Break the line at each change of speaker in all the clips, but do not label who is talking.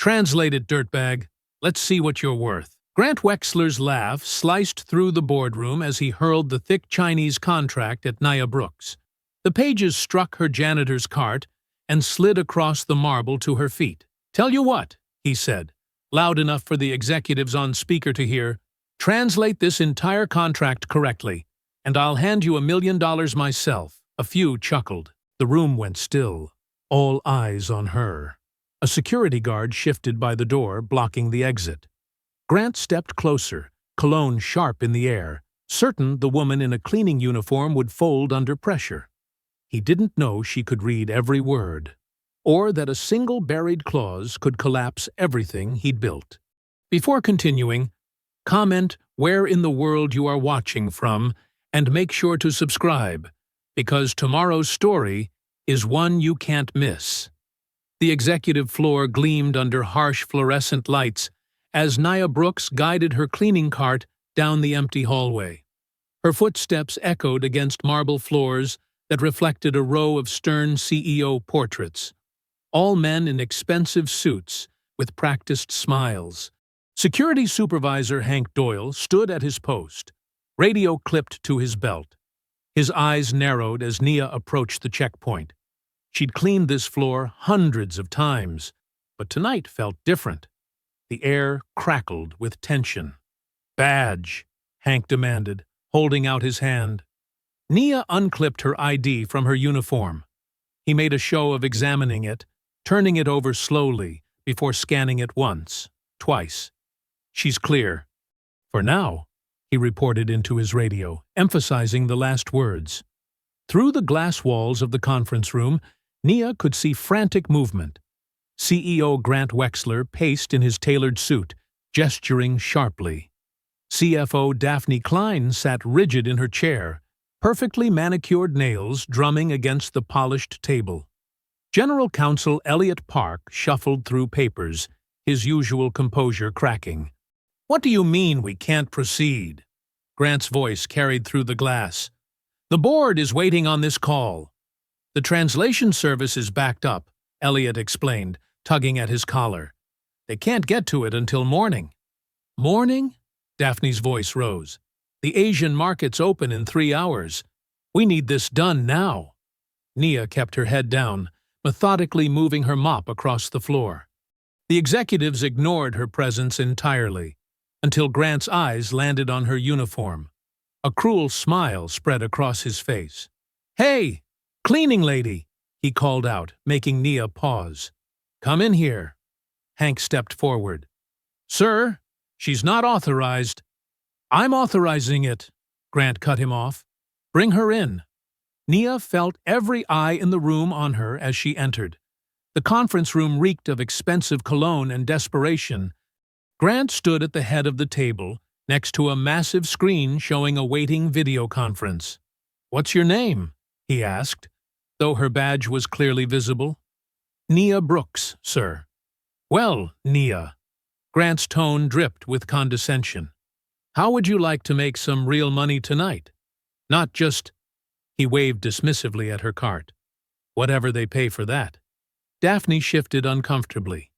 Translate it, dirtbag. Let's see what you're worth. Grant Wexler's laugh sliced through the boardroom as he hurled the thick Chinese contract at Nia Brooks. The pages struck her janitor's cart and slid across the marble to her feet. "Tell you what," he said, loud enough for the executives on speaker to hear, "translate this entire contract correctly, and I'll hand you $1 million myself." A few chuckled. The room went still, all eyes on her. A security guard shifted by the door, blocking the exit. Grant stepped closer, cologne sharp in the air, certain the woman in a cleaning uniform would fold under pressure. He didn't know she could read every word, or that a single buried clause could collapse everything he'd built. Before continuing, comment where in the world you are watching from and make sure to subscribe, because tomorrow's story is one you can't miss. The executive floor gleamed under harsh fluorescent lights as Nia Brooks guided her cleaning cart down the empty hallway. Her footsteps echoed against marble floors that reflected a row of stern CEO portraits, all men in expensive suits with practiced smiles. Security Supervisor Hank Doyle stood at his post, radio clipped to his belt. His eyes narrowed as Nia approached the checkpoint. She'd cleaned this floor hundreds of times, but tonight felt different. The air crackled with tension. "Badge," Hank demanded, holding out his hand. Nia unclipped her ID from her uniform. He made a show of examining it, turning it over slowly before scanning it once, twice. "She's clear." "For now," he reported into his radio, emphasizing the last words. Through the glass walls of the conference room, Nia could see frantic movement. CEO Grant Wexler paced in his tailored suit, gesturing sharply. CFO Daphne Klein sat rigid in her chair, perfectly manicured nails drumming against the polished table. General Counsel Elliot Park shuffled through papers, his usual composure cracking. "What do you mean we can't proceed?" Grant's voice carried through the glass. "The board is waiting on this call." "The translation service is backed up," Elliot explained, tugging at his collar. "They can't get to it until morning." "Morning?" Daphne's voice rose. "The Asian market's open in 3 hours. We need this done now." Nia kept her head down, methodically moving her mop across the floor. The executives ignored her presence entirely, until Grant's eyes landed on her uniform. A cruel smile spread across his face. "Hey, cleaning lady!" he called out, making Nia pause. "Come in here." Hank stepped forward. "Sir, she's not authorized." "I'm authorizing it," Grant cut him off. "Bring her in." Nia felt every eye in the room on her as she entered. The conference room reeked of expensive cologne and desperation. Grant stood at the head of the table, next to a massive screen showing a waiting video conference. "What's your name?" he asked, though her badge was clearly visible. "Nia Brooks, sir." "Well, Nia." Grant's tone dripped with condescension. "How would you like to make some real money tonight? Not just—" He waved dismissively at her cart. "Whatever they pay for that." Daphne shifted uncomfortably.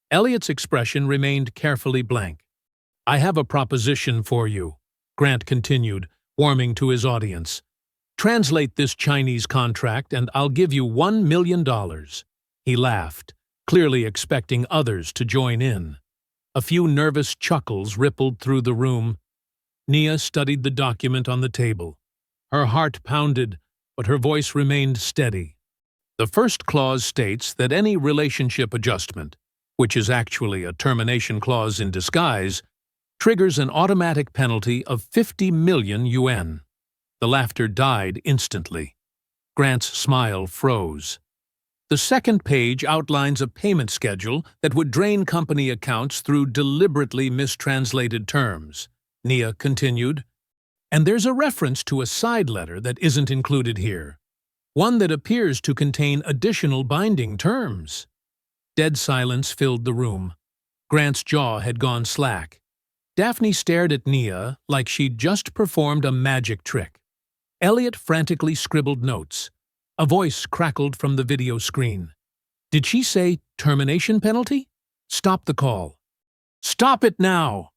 Elliot's expression remained carefully blank. "I have a proposition for you," Grant continued, warming to his audience. "Translate this Chinese contract and I'll give you $1 million. He laughed, clearly expecting others to join in. A few nervous chuckles rippled through the room. Nia studied the document on the table. Her heart pounded, but her voice remained steady. The first clause states that any relationship adjustment, which is actually a termination clause in disguise, triggers an automatic penalty of 50 million yuan. The laughter died instantly. Grant's smile froze. The second page outlines a payment schedule that would drain company accounts through deliberately mistranslated terms, Nia continued. And there's a reference to a side letter that isn't included here, one that appears to contain additional binding terms. Dead silence filled the room. Grant's jaw had gone slack. Daphne stared at Nia like she'd just performed a magic trick. Elliot frantically scribbled notes. A voice crackled from the video screen. "Did she say termination penalty?" Stop the call. Stop it now!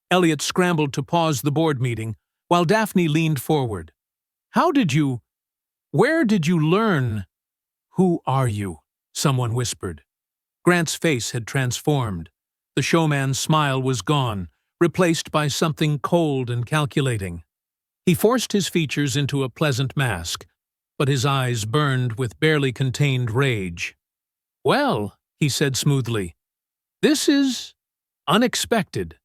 Elliot scrambled to pause the board meeting, while Daphne leaned forward. Where did you learn? Who are you? Someone whispered. Grant's face had transformed. The showman's smile was gone, replaced by something cold and calculating. He forced his features into a pleasant mask, but his eyes burned with barely contained rage. Well, he said smoothly, this is unexpected.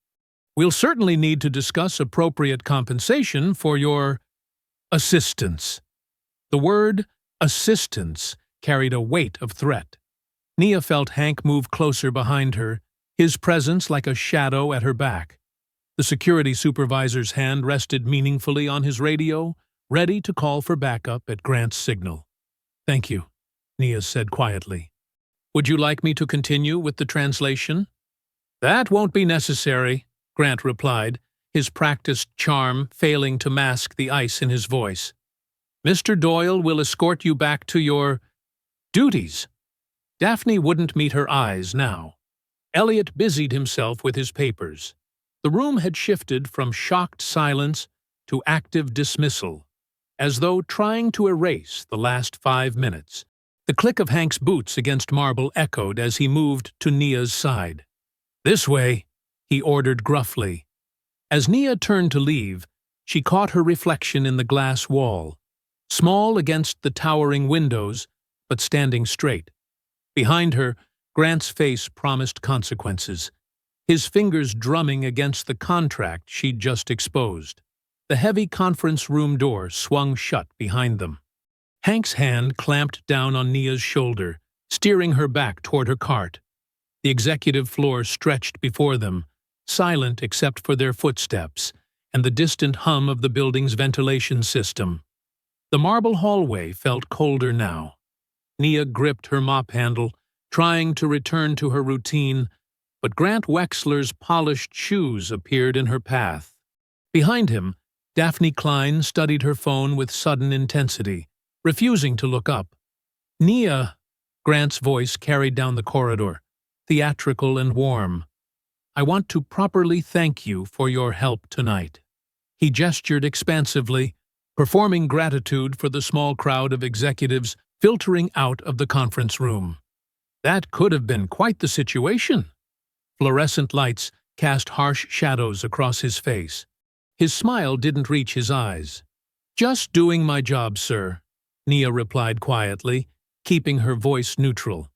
We'll certainly need to discuss appropriate compensation for your assistance. The word assistance carried a weight of threat. Nia felt Hank move closer behind her, his presence like a shadow at her back. The security supervisor's hand rested meaningfully on his radio, ready to call for backup at Grant's signal. Thank you, Nia said quietly. Would you like me to continue with the translation? That won't be necessary, Grant replied, his practiced charm failing to mask the ice in his voice. Mr. Doyle will escort you back to your duties. Daphne wouldn't meet her eyes now. Elliot busied himself with his papers. The room had shifted from shocked silence to active dismissal, as though trying to erase the last 5 minutes. The click of Hank's boots against marble echoed as he moved to Nia's side. This way, he ordered gruffly. As Nia turned to leave, she caught her reflection in the glass wall, small against the towering windows, but standing straight. Behind her, Grant's face promised consequences, his fingers drumming against the contract she'd just exposed. The heavy conference room door swung shut behind them. Hank's hand clamped down on Nia's shoulder, steering her back toward her cart. The executive floor stretched before them, silent except for their footsteps and the distant hum of the building's ventilation system. The marble hallway felt colder now. Nia gripped her mop handle, trying to return to her routine, but Grant Wexler's polished shoes appeared in her path. Behind him, Daphne Klein studied her phone with sudden intensity, refusing to look up. Nia, Grant's voice carried down the corridor, theatrical and warm. I want to properly thank you for your help tonight. He gestured expansively, performing gratitude for the small crowd of executives filtering out of the conference room. That could have been quite the situation. Fluorescent lights cast harsh shadows across his face. His smile didn't reach his eyes. Just doing my job, sir, Nia replied quietly, keeping her voice neutral.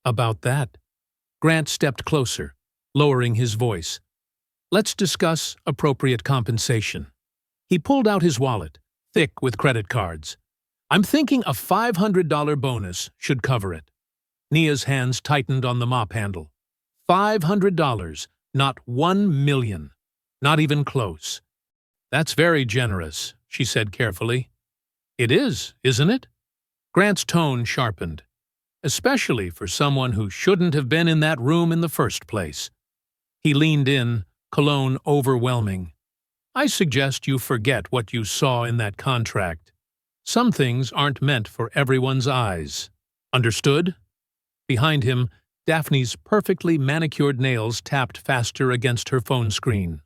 About that. Grant stepped closer, lowering his voice. Let's discuss appropriate compensation. He pulled out his wallet, thick with credit cards. I'm thinking a $500 bonus should cover it. Nia's hands tightened on the mop handle. $500, not $1 million. Not even close. That's very generous, she said carefully. It is, isn't it? Grant's tone sharpened. Especially for someone who shouldn't have been in that room in the first place. He leaned in, cologne overwhelming. I suggest you forget what you saw in that contract. Some things aren't meant for everyone's eyes. Understood? Behind him, Daphne's perfectly manicured nails tapped faster against her phone screen.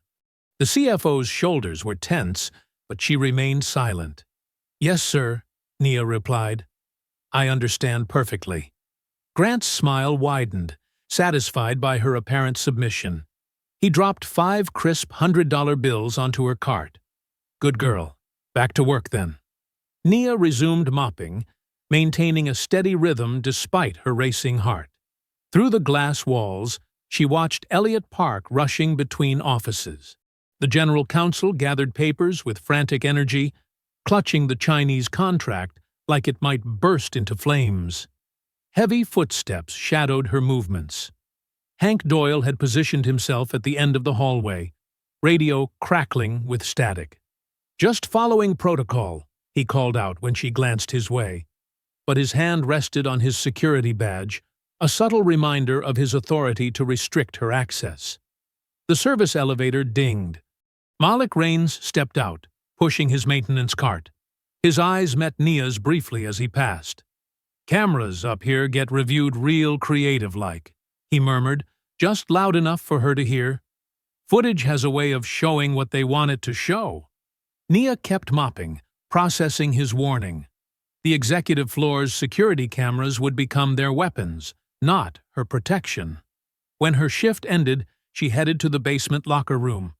The CFO's shoulders were tense, but she remained silent. Yes, sir, Nia replied. I understand perfectly. Grant's smile widened, satisfied by her apparent submission. He dropped 5 crisp $100 bills onto her cart. Good girl. Back to work then. Nia resumed mopping, maintaining a steady rhythm despite her racing heart. Through the glass walls, she watched Elliot Park rushing between offices. The general counsel gathered papers with frantic energy, clutching the Chinese contract like it might burst into flames. Heavy footsteps shadowed her movements. Hank Doyle had positioned himself at the end of the hallway, radio crackling with static. Just following protocol, he called out when she glanced his way. But his hand rested on his security badge, a subtle reminder of his authority to restrict her access. The service elevator dinged. Malik Raines stepped out, pushing his maintenance cart. His eyes met Nia's briefly as he passed. Cameras up here get reviewed real creative-like, he murmured, just loud enough for her to hear. Footage has a way of showing what they want it to show. Nia kept mopping, processing his warning. The executive floor's security cameras would become their weapons, not her protection. When her shift ended, she headed to the basement locker room.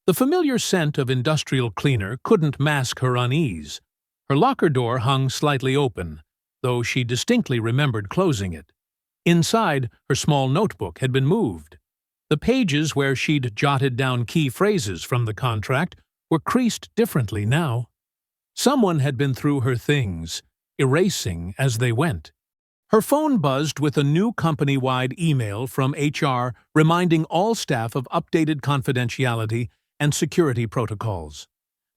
The familiar scent of industrial cleaner couldn't mask her unease. Her locker door hung slightly open, though she distinctly remembered closing it. Inside, her small notebook had been moved. The pages where she'd jotted down key phrases from the contract were creased differently now. Someone had been through her things, erasing as they went. Her phone buzzed with a new company-wide email from HR reminding all staff of updated confidentiality and security protocols.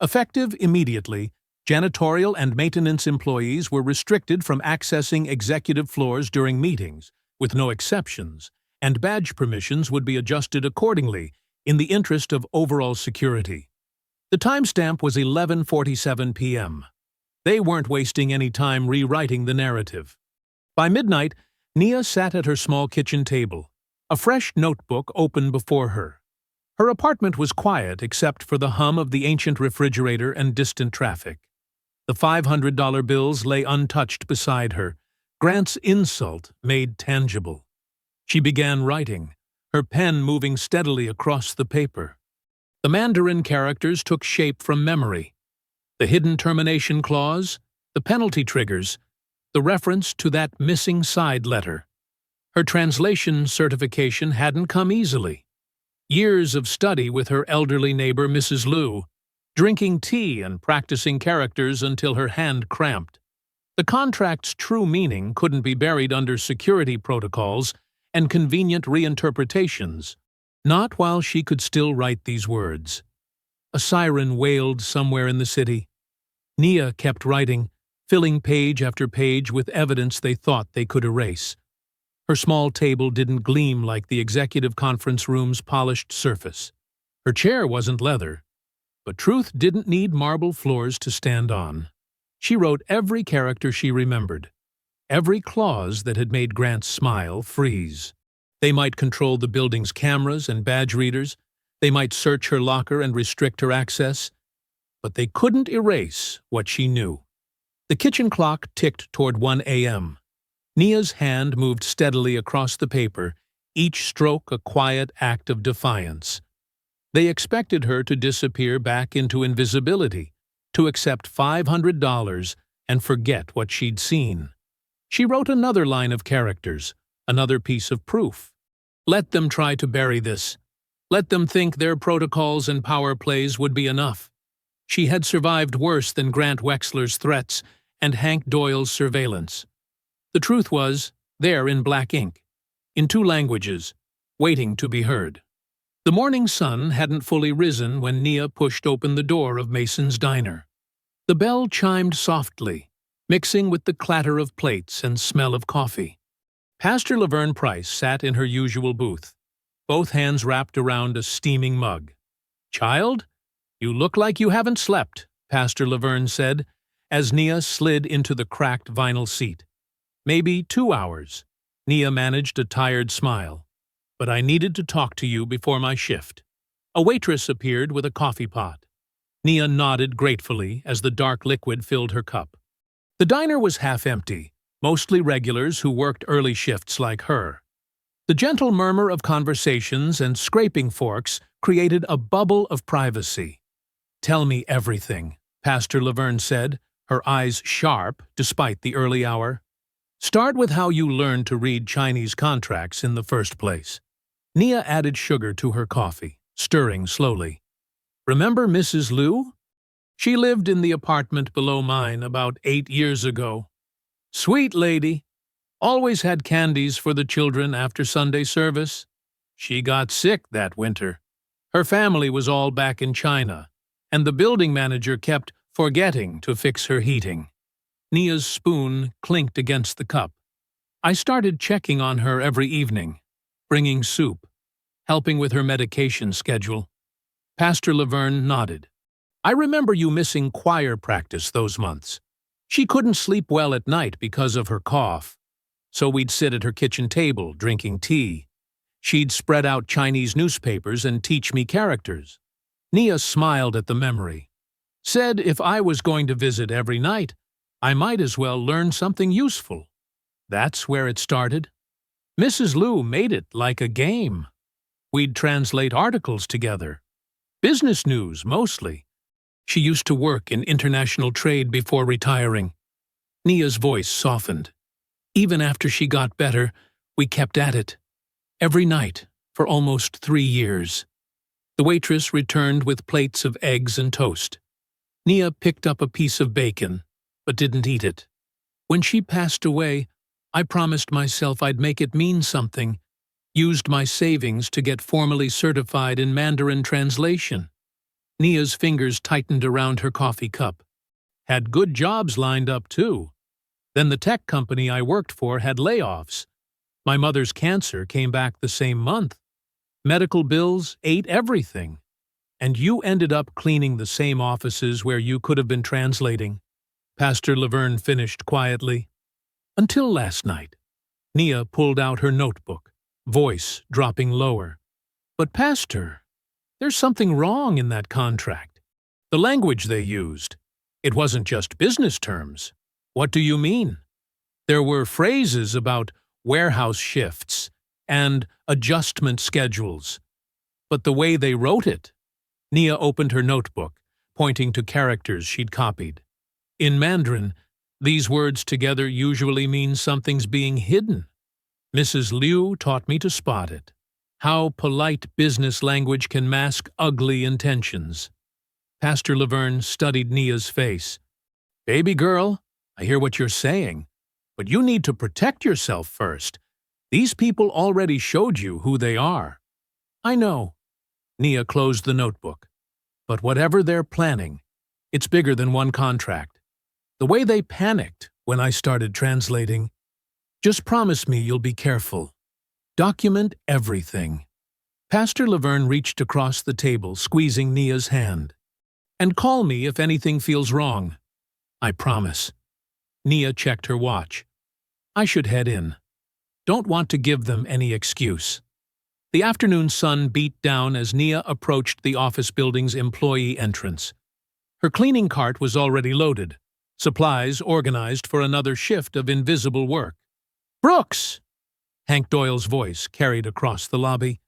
Effective immediately, janitorial and maintenance employees were restricted from accessing executive floors during meetings, with no exceptions, and badge permissions would be adjusted accordingly in the interest of overall security. The timestamp was 11:47 p.m. They weren't wasting any time rewriting the narrative. By midnight, Nia sat at her small kitchen table, a fresh notebook open before her. Her apartment was quiet except for the hum of the ancient refrigerator and distant traffic. The $500 bills lay untouched beside her, Grant's insult made tangible. She began writing, her pen moving steadily across the paper. The Mandarin characters took shape from memory. The hidden termination clause, the penalty triggers, the reference to that missing side letter. Her translation certification hadn't come easily. Years of study with her elderly neighbor Mrs. Liu, drinking tea and practicing characters until her hand cramped. The contract's true meaning couldn't be buried under security protocols and convenient reinterpretations, not while she could still write these words. A siren wailed somewhere in the city. Nia kept writing, filling page after page with evidence they thought they could erase. Her small table didn't gleam like the executive conference room's polished surface. Her chair wasn't leather, but truth didn't need marble floors to stand on. She wrote every character she remembered, every clause that had made Grant's smile freeze. They might control the building's cameras and badge readers, they might search her locker and restrict her access, but they couldn't erase what she knew. The kitchen clock ticked toward 1 a.m. Nia's hand moved steadily across the paper, each stroke a quiet act of defiance. They expected her to disappear back into invisibility, to accept $500 and forget what she'd seen. She wrote another line of characters, another piece of proof. Let them try to bury this. Let them think their protocols and power plays would be enough. She had survived worse than Grant Wexler's threats and Hank Doyle's surveillance. The truth was, there in black ink, in 2 languages, waiting to be heard. The morning sun hadn't fully risen when Nia pushed open the door of Mason's diner. The bell chimed softly, mixing with the clatter of plates and smell of coffee. Pastor Laverne Price sat in her usual booth, both hands wrapped around a steaming mug. "Child, you look like you haven't slept," Pastor Laverne said, as Nia slid into the cracked vinyl seat. "Maybe 2 hours." Nia managed a tired smile. "But I needed to talk to you before my shift." A waitress appeared with a coffee pot. Nia nodded gratefully as the dark liquid filled her cup. The diner was half empty, mostly regulars who worked early shifts like her. The gentle murmur of conversations and scraping forks created a bubble of privacy. "Tell me everything," Pastor Laverne said, her eyes sharp despite the early hour. "Start with how you learned to read Chinese contracts in the first place." Nia added sugar to her coffee, stirring slowly. "Remember Mrs. Liu? She lived in the apartment below mine about 8 years ago. Sweet lady. Always had candies for the children after Sunday service. She got sick that winter. Her family was all back in China, and the building manager kept forgetting to fix her heating." Nia's spoon clinked against the cup. "I started checking on her every evening, bringing soup, helping with her medication schedule." Pastor Laverne nodded. "I remember you missing choir practice those months. She couldn't sleep well at night because of her cough, so we'd sit at her kitchen table drinking tea. She'd spread out Chinese newspapers and teach me characters. Nia smiled at the memory. Said if I was going to visit every night, I might as well learn something useful. That's where it started. Mrs. Liu made it like a game. We'd translate articles together. Business news, mostly. She used to work in international trade before retiring. Nia's voice softened. Even after she got better, we kept at it. Every night, for almost 3 years. The waitress returned with plates of eggs and toast. Nia picked up a piece of bacon, but didn't eat it. When she passed away, I promised myself I'd make it mean something, used my savings to get formally certified in Mandarin translation. Nia's fingers tightened around her coffee cup. Had good jobs lined up, too. Then the tech company I worked for had layoffs. My mother's cancer came back the same month. Medical bills ate everything. And you ended up cleaning the same offices where you could have been translating. Pastor Laverne finished quietly. Until last night. Nia pulled out her notebook, voice dropping lower. But Pastor, there's something wrong in that contract. The language they used. It wasn't just business terms. What do you mean? There were phrases about warehouse shifts and adjustment schedules. But the way they wrote it. Nia opened her notebook, pointing to characters she'd copied. In Mandarin, these words together usually mean something's being hidden. Mrs. Liu taught me to spot it. How polite business language can mask ugly intentions. Pastor Laverne studied Nia's face. Baby girl, I hear what you're saying, but you need to protect yourself first. These people already showed you who they are. I know. Nia closed the notebook. But whatever they're planning, it's bigger than one contract. The way they panicked when I started translating. Just promise me you'll be careful. Document everything. Pastor Laverne reached across the table, squeezing Nia's hand. And call me if anything feels wrong. I promise. Nia checked her watch. I should head in. Don't want to give them any excuse. The afternoon sun beat down as Nia approached the office building's employee entrance. Her cleaning cart was already loaded, supplies organized for another shift of invisible work. Brooks! Hank Doyle's voice carried across the lobby.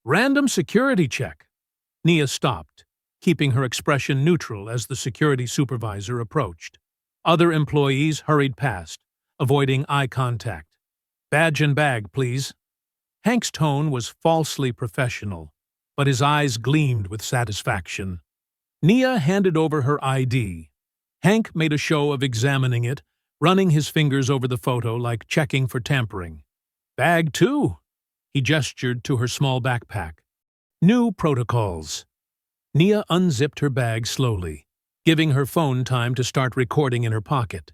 Random security check. Nia stopped, keeping her expression neutral as the security supervisor approached. Other employees hurried past, avoiding eye contact. Badge and bag, please. Hank's tone was falsely professional, but his eyes gleamed with satisfaction. Nia handed over her ID. Hank made a show of examining it, running his fingers over the photo like checking for tampering. Bag, too. He gestured to her small backpack. New protocols. Nia unzipped her bag slowly, giving her phone time to start recording in her pocket.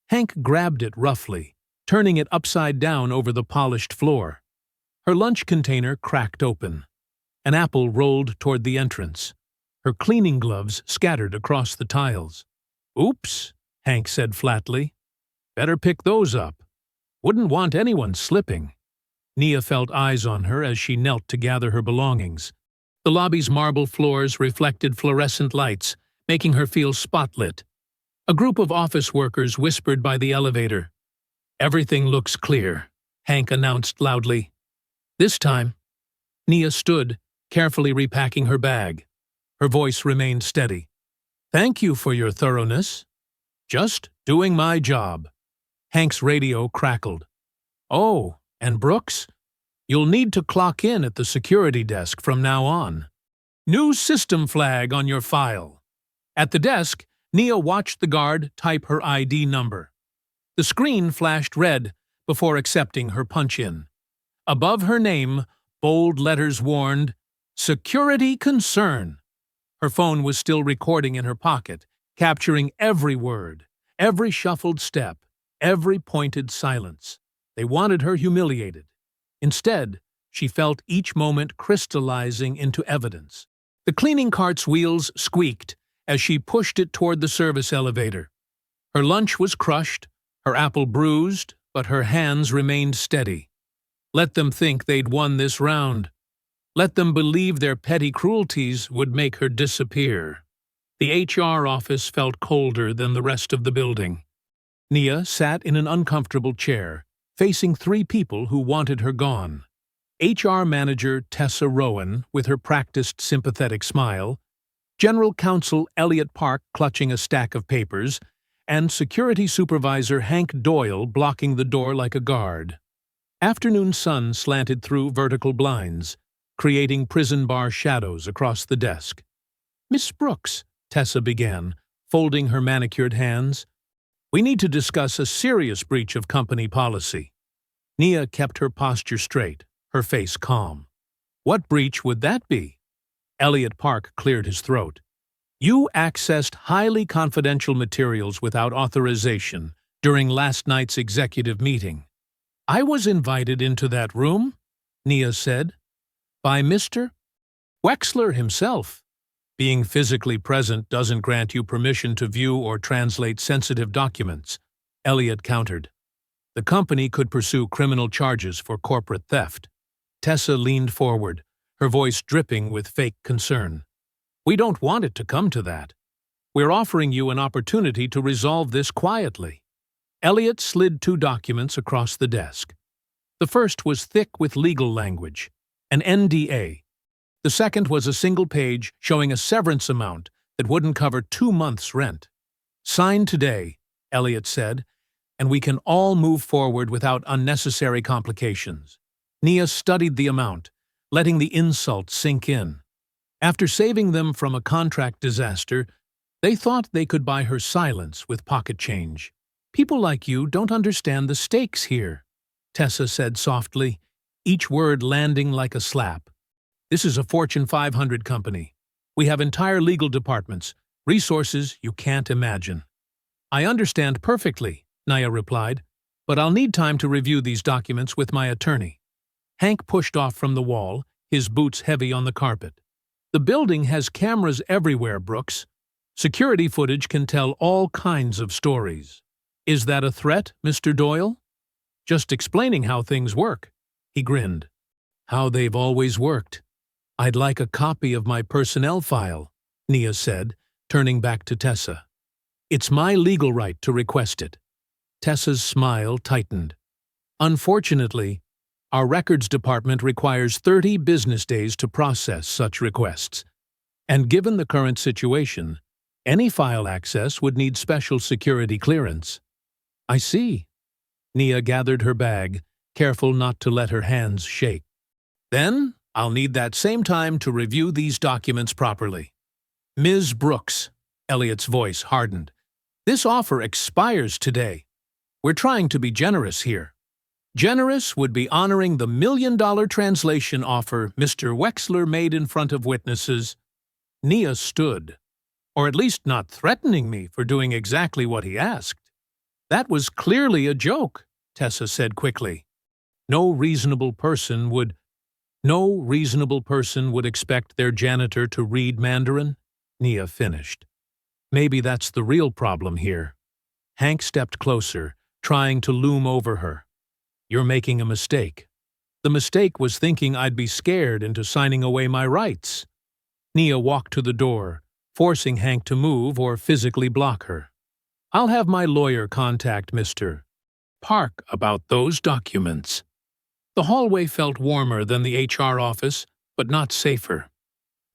Hank grabbed it roughly, turning it upside down over the polished floor. Her lunch container cracked open. An apple rolled toward the entrance. Her cleaning gloves scattered across the tiles. Oops, Hank said flatly. Better pick those up. Wouldn't want anyone slipping. Nia felt eyes on her as she knelt to gather her belongings. The lobby's marble floors reflected fluorescent lights, making her feel spotlit. A group of office workers whispered by the elevator. Everything looks clear, Hank announced loudly. This time, Nia stood, carefully repacking her bag. Her voice remained steady. Thank you for your thoroughness. Just doing my job. Hank's radio crackled. Oh, and Brooks? You'll need to clock in at the security desk from now on. New system flag on your file. At the desk, Nia watched the guard type her ID number. The screen flashed red before accepting her punch-in. Above her name, bold letters warned, Security Concern. Her phone was still recording in her pocket, capturing every word, every shuffled step, every pointed silence. They wanted her humiliated. Instead, she felt each moment crystallizing into evidence. The cleaning cart's wheels squeaked as she pushed it toward the service elevator. Her lunch was crushed, her apple bruised, but her hands remained steady. Let them think they'd won this round. Let them believe their petty cruelties would make her disappear. The HR office felt colder than the rest of the building. Nia sat in an uncomfortable chair, facing three people who wanted her gone. HR Manager Tessa Rowan, with her practiced sympathetic smile, General Counsel Elliot Park clutching a stack of papers, and Security Supervisor Hank Doyle blocking the door like a guard. Afternoon sun slanted through vertical blinds, creating prison bar shadows across the desk. "Miss Brooks," Tessa began, folding her manicured hands, "we need to discuss a serious breach of company policy." Nia kept her posture straight, her face calm. "What breach would that be?" Elliot Park cleared his throat. "You accessed highly confidential materials without authorization during last night's executive meeting." "I was invited into that room," Nia said, "by Mr. Wexler himself. Being physically present doesn't grant you permission to view or translate sensitive documents," Elliot countered. "The company could pursue criminal charges for corporate theft." Tessa leaned forward, her voice dripping with fake concern. "We don't want it to come to that. We're offering you an opportunity to resolve this quietly." Elliot slid two documents across the desk. The first was thick with legal language, an NDA. The second was a single page showing a severance amount that wouldn't cover 2 months' rent. "Sign today," Elliot said, "and we can all move forward without unnecessary complications." Nia studied the amount, letting the insult sink in. After saving them from a contract disaster, they thought they could buy her silence with pocket change. "People like you don't understand the stakes here," Tessa said softly, each word landing like a slap. "This is a Fortune 500 company. We have entire legal departments, resources you can't imagine." "I understand perfectly," Nia replied, "but I'll need time to review these documents with my attorney." Hank pushed off from the wall, his boots heavy on the carpet. "The building has cameras everywhere, Brooks. Security footage can tell all kinds of stories." "Is that a threat, Mr. Doyle?" "Just explaining how things work." He grinned. "How they've always worked. I'd like a copy of my personnel file," Nia said, turning back to Tessa. "It's my legal right to request it." Tessa's smile tightened. "Unfortunately, our records department requires 30 business days to process such requests. And given the current situation, any file access would need special security clearance." "I see." Nia gathered her bag, careful not to let her hands shake. "Then I'll need that same time to review these documents properly." "Ms. Brooks," Elliot's voice hardened, "this offer expires today. We're trying to be generous here. Generous would be honoring the $1 million translation offer Mr. Wexler made in front of witnesses." Nia stood, "Or at least not threatening me for doing exactly what he asked." "That was clearly a joke," Tessa said quickly. No reasonable person would expect their janitor to read Mandarin," Nia finished. "Maybe that's the real problem here." Hank stepped closer, trying to loom over her. "You're making a mistake." "The mistake was thinking I'd be scared into signing away my rights." Nia walked to the door, forcing Hank to move or physically block her. "I'll have my lawyer contact Mr. Park about those documents." The hallway felt warmer than the HR office, but not safer.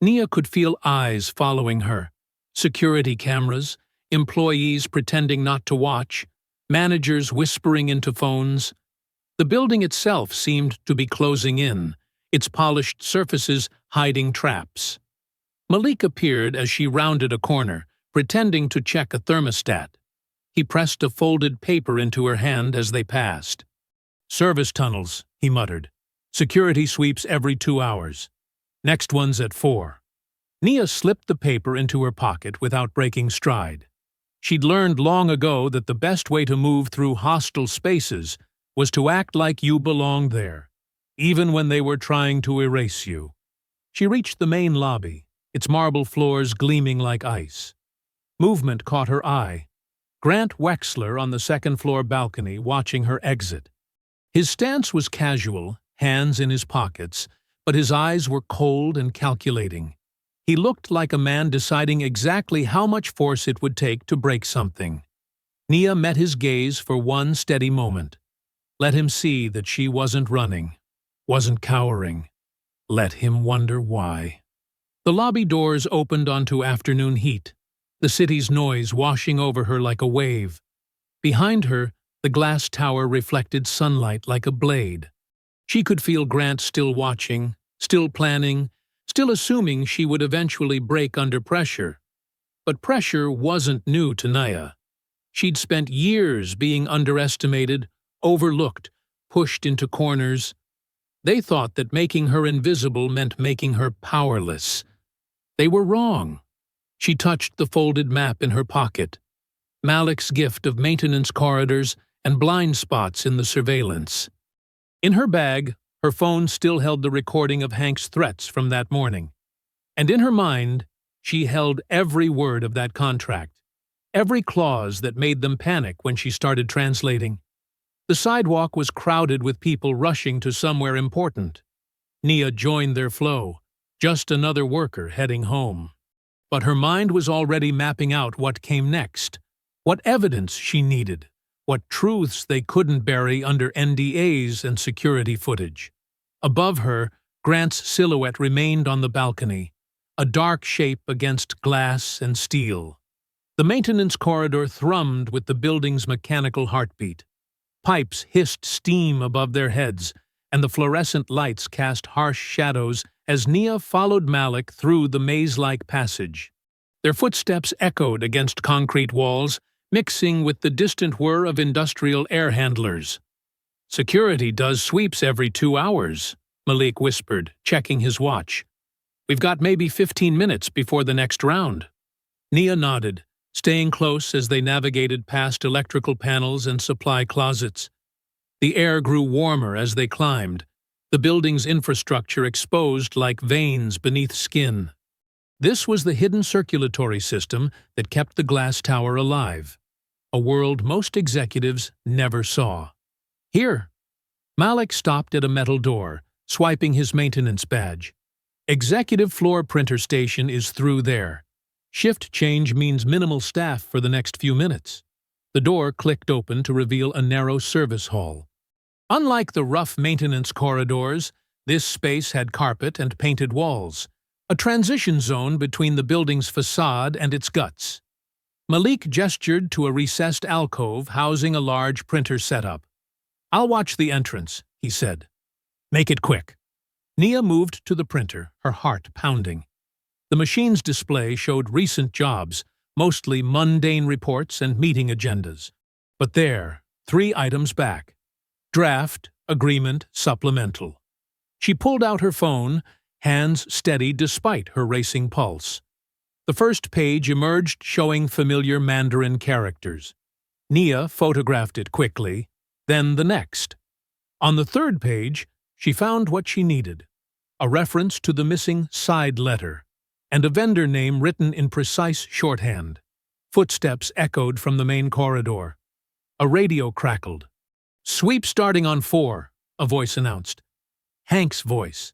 Nia could feel eyes following her, security cameras, employees pretending not to watch, managers whispering into phones. The building itself seemed to be closing in, its polished surfaces hiding traps. Malik appeared as she rounded a corner, pretending to check a thermostat. He pressed a folded paper into her hand as they passed. "Service tunnels," he muttered. "Security sweeps every 2 hours. Next one's at 4. Nia slipped the paper into her pocket without breaking stride. She'd learned long ago that the best way to move through hostile spaces was to act like you belonged there, even when they were trying to erase you. She reached the main lobby, its marble floors gleaming like ice. Movement caught her eye. Grant Wexler on the second-floor balcony watching her exit. His stance was casual, hands in his pockets, but his eyes were cold and calculating. He looked like a man deciding exactly how much force it would take to break something. Nia met his gaze for one steady moment. Let him see that she wasn't running, wasn't cowering. Let him wonder why. The lobby doors opened onto afternoon heat, the city's noise washing over her like a wave. Behind her, the glass tower reflected sunlight like a blade. She could feel Grant still watching, still planning, still assuming she would eventually break under pressure. But pressure wasn't new to Nia. She'd spent years being underestimated, overlooked, pushed into corners. They thought that making her invisible meant making her powerless. They were wrong. She touched the folded map in her pocket. Malik's gift of maintenance corridors and blind spots in the surveillance. In her bag, her phone still held the recording of Hank's threats from that morning. And in her mind, she held every word of that contract, every clause that made them panic when she started translating. The sidewalk was crowded with people rushing to somewhere important. Nia joined their flow, just another worker heading home. But her mind was already mapping out what came next, what evidence she needed, what truths they couldn't bury under NDAs and security footage. Above her, Grant's silhouette remained on the balcony, a dark shape against glass and steel. The maintenance corridor thrummed with the building's mechanical heartbeat. Pipes hissed steam above their heads, and the fluorescent lights cast harsh shadows as Nia followed Malik through the maze-like passage. Their footsteps echoed against concrete walls, mixing with the distant whir of industrial air handlers. "Security does sweeps every 2 hours," Malik whispered, checking his watch. "We've got maybe 15 minutes before the next round." Nia nodded, staying close as they navigated past electrical panels and supply closets. The air grew warmer as they climbed, the building's infrastructure exposed like veins beneath skin. This was the hidden circulatory system that kept the glass tower alive, a world most executives never saw. "Here." Malik stopped at a metal door, swiping his maintenance badge. "Executive floor printer station is through there. Shift change means minimal staff for the next few minutes." The door clicked open to reveal a narrow service hall. Unlike the rough maintenance corridors, this space had carpet and painted walls, a transition zone between the building's facade and its guts. Malik gestured to a recessed alcove housing a large printer setup. "I'll watch the entrance," he said. "Make it quick." Nia moved to the printer, her heart pounding. The machine's display showed recent jobs, mostly mundane reports and meeting agendas. But there, 3 items back: draft, agreement, supplemental. She pulled out her phone, hands steady despite her racing pulse. The first page emerged showing familiar Mandarin characters. Nia photographed it quickly, then the next. On the 3rd page, she found what she needed: a reference to the missing side letter, and a vendor name written in precise shorthand. Footsteps echoed from the main corridor. A radio crackled. "Sweep starting on 4, a voice announced. Hank's voice.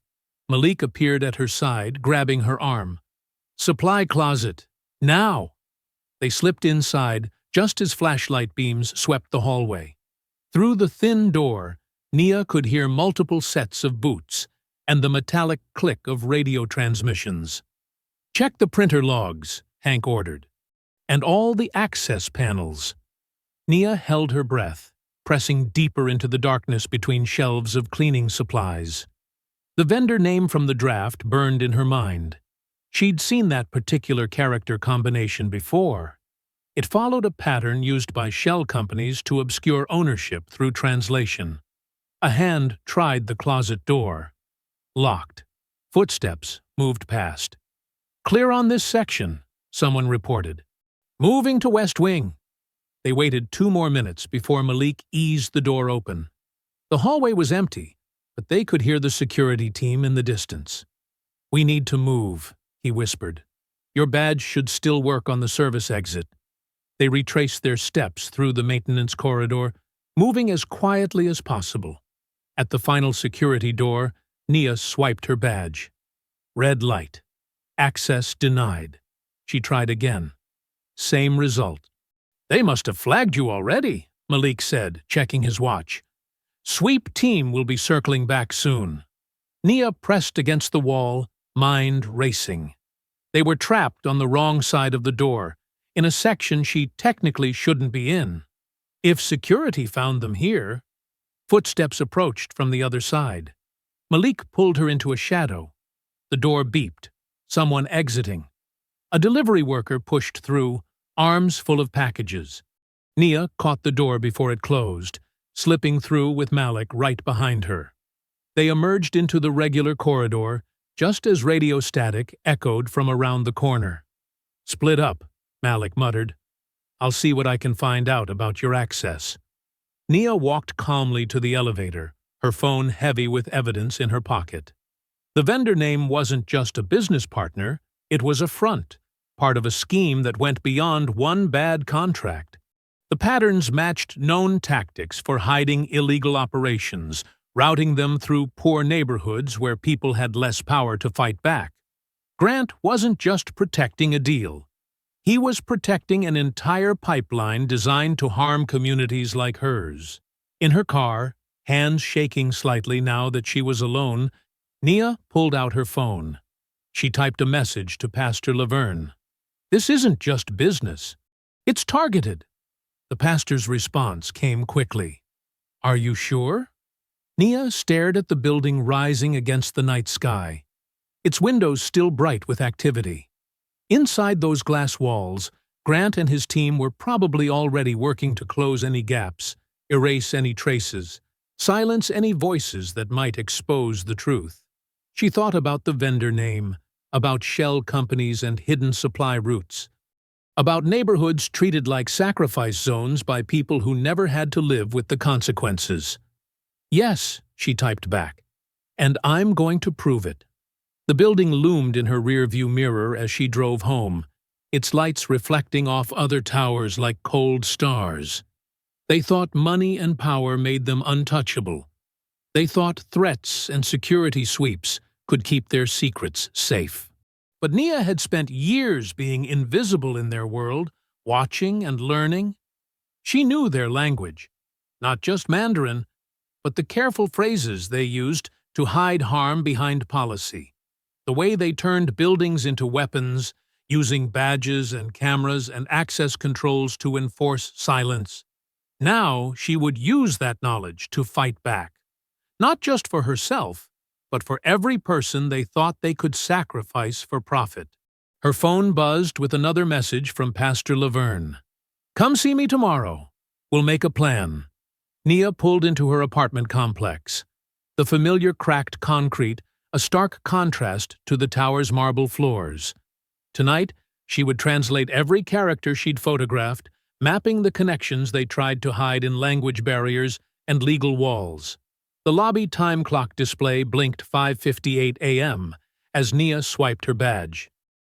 Malik appeared at her side, grabbing her arm. "Supply closet. Now!" They slipped inside, just as flashlight beams swept the hallway. Through the thin door, Nia could hear multiple sets of boots and the metallic click of radio transmissions. "Check the printer logs," Hank ordered. "And all the access panels." Nia held her breath, pressing deeper into the darkness between shelves of cleaning supplies. The vendor name from the draft burned in her mind. She'd seen that particular character combination before. It followed a pattern used by shell companies to obscure ownership through translation. A hand tried the closet door. Locked. Footsteps moved past. "Clear on this section," someone reported. "Moving to West Wing." They waited 2 more minutes before Malik eased the door open. The hallway was empty, but they could hear the security team in the distance. "We need to move," he whispered. "Your badge should still work on the service exit." They retraced their steps through the maintenance corridor, moving as quietly as possible. At the final security door, Nia swiped her badge. Red light. Access denied. She tried again. Same result. "They must have flagged you already," Malik said, checking his watch. "Sweep team will be circling back soon." Nia pressed against the wall, mind racing. They were trapped on the wrong side of the door, in a section she technically shouldn't be in. If security found them here... Footsteps approached from the other side. Malik pulled her into a shadow. The door beeped. Someone exiting. A delivery worker pushed through, arms full of packages. Nia caught the door before it closed, slipping through with Malik right behind her. They emerged into the regular corridor, just as radio static echoed from around the corner. "Split up," Malik muttered. "I'll see what I can find out about your access." Nia walked calmly to the elevator, her phone heavy with evidence in her pocket. The vendor name wasn't just a business partner, it was a front, part of a scheme that went beyond one bad contract. The patterns matched known tactics for hiding illegal operations, routing them through poor neighborhoods where people had less power to fight back. Grant wasn't just protecting a deal. He was protecting an entire pipeline designed to harm communities like hers. In her car, hands shaking slightly now that she was alone, Nia pulled out her phone. She typed a message to Pastor Laverne. "This isn't just business. It's targeted." The pastor's response came quickly. "Are you sure?" Nia stared at the building rising against the night sky, its windows still bright with activity. Inside those glass walls, Grant and his team were probably already working to close any gaps, erase any traces, silence any voices that might expose the truth. She thought about the vendor name, about shell companies and hidden supply routes, about neighborhoods treated like sacrifice zones by people who never had to live with the consequences. "Yes," she typed back, "and I'm going to prove it." The building loomed in her rearview mirror as she drove home, its lights reflecting off other towers like cold stars. They thought money and power made them untouchable. They thought threats and security sweeps could keep their secrets safe. But Nia had spent years being invisible in their world, watching and learning. She knew their language, not just Mandarin, but the careful phrases they used to hide harm behind policy. The way they turned buildings into weapons, using badges and cameras and access controls to enforce silence. Now she would use that knowledge to fight back, not just for herself, but for every person they thought they could sacrifice for profit. Her phone buzzed with another message from Pastor Laverne. "Come see me tomorrow. We'll make a plan." Nia pulled into her apartment complex. The familiar cracked concrete, a stark contrast to the tower's marble floors. Tonight, she would translate every character she'd photographed, mapping the connections they tried to hide in language barriers and legal walls. The lobby time clock display blinked 5:58 a.m. as Nia swiped her badge.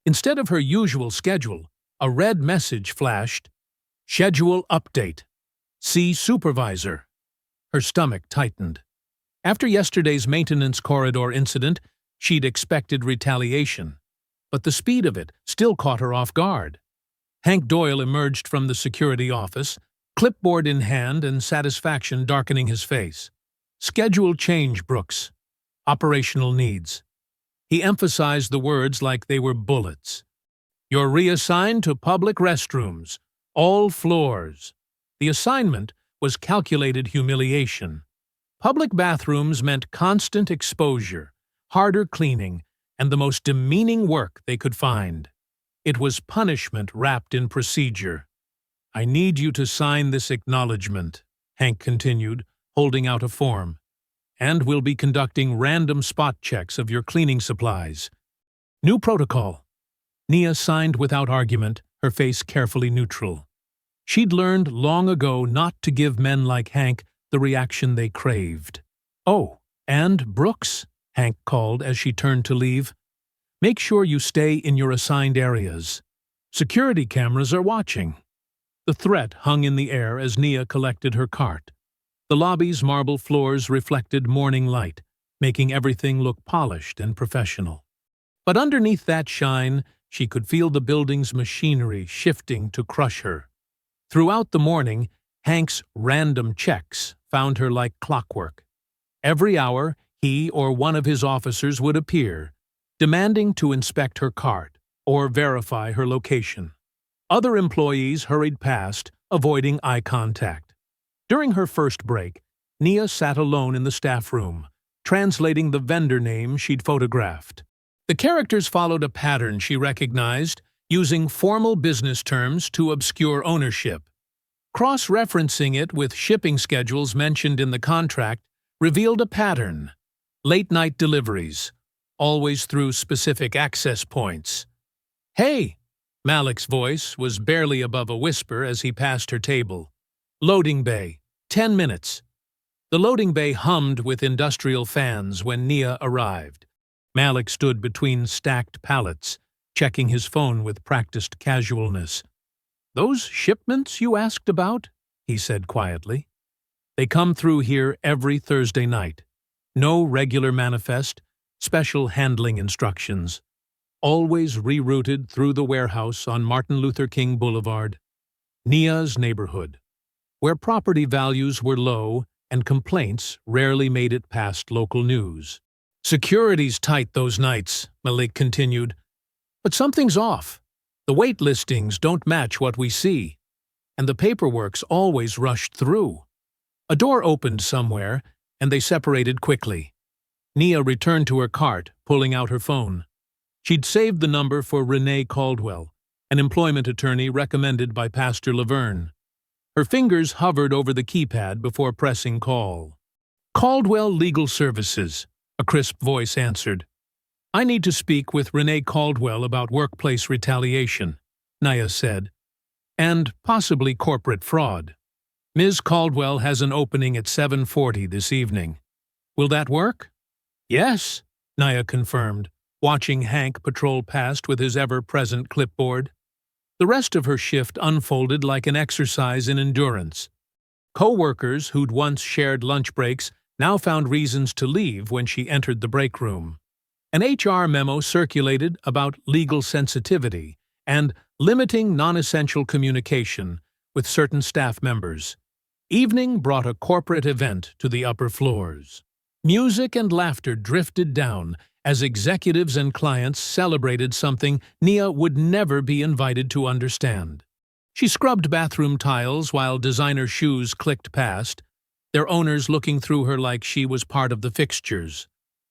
Instead of her usual schedule, a red message flashed, "Schedule update. See supervisor." Her stomach tightened. After yesterday's maintenance corridor incident, she'd expected retaliation, but the speed of it still caught her off guard. Hank Doyle emerged from the security office, clipboard in hand and satisfaction darkening his face. "Schedule change, Brooks. Operational needs." He emphasized the words like they were bullets. "You're reassigned to public restrooms, all floors." The assignment was calculated humiliation. Public bathrooms meant constant exposure, harder cleaning, and the most demeaning work they could find. It was punishment wrapped in procedure. "I need you to sign this acknowledgement," Hank continued, holding out a form. "And we'll be conducting random spot checks of your cleaning supplies." New protocol. Nia signed without argument, her face carefully neutral. She'd learned long ago not to give men like Hank the reaction they craved. "Oh, and Brooks," Hank called as she turned to leave. "Make sure you stay in your assigned areas. Security cameras are watching." The threat hung in the air as Nia collected her cart. The lobby's marble floors reflected morning light, making everything look polished and professional. But underneath that shine, she could feel the building's machinery shifting to crush her. Throughout the morning, Hank's random checks found her like clockwork. Every hour, he or one of his officers would appear, demanding to inspect her cart or verify her location. Other employees hurried past, avoiding eye contact. During her first break, Nia sat alone in the staff room, translating the vendor name she'd photographed. The characters followed a pattern she recognized, using formal business terms to obscure ownership. Cross-referencing it with shipping schedules mentioned in the contract revealed a pattern: late-night deliveries, always through specific access points. "Hey!" Malik's voice was barely above a whisper as he passed her table. "Loading bay, 10 minutes." The loading bay hummed with industrial fans when Nia arrived. Malik stood between stacked pallets, checking his phone with practiced casualness. "Those shipments you asked about?" he said quietly. "They come through here every Thursday night. No regular manifest, special handling instructions. Always rerouted through the warehouse on Martin Luther King Boulevard, Nia's neighborhood, where property values were low and complaints rarely made it past local news. Security's tight those nights," Malik continued. "But something's off. The wait listings don't match what we see, and the paperwork's always rushed through." A door opened somewhere, and they separated quickly. Nia returned to her cart, pulling out her phone. She'd saved the number for Renee Caldwell, an employment attorney recommended by Pastor Laverne. Her fingers hovered over the keypad before pressing call. "Caldwell Legal Services," a crisp voice answered. "I need to speak with Renee Caldwell about workplace retaliation," Nia said, "and possibly corporate fraud. Ms. Caldwell has an opening at 7:40 this evening. Will that work?" "Yes," Nia confirmed, watching Hank patrol past with his ever-present clipboard. The rest of her shift unfolded like an exercise in endurance. Co-workers who'd once shared lunch breaks now found reasons to leave when she entered the break room. An HR memo circulated about legal sensitivity and limiting non-essential communication with certain staff members. Evening brought a corporate event to the upper floors. Music and laughter drifted down as executives and clients celebrated something Nia would never be invited to understand. She scrubbed bathroom tiles while designer shoes clicked past, their owners looking through her like she was part of the fixtures.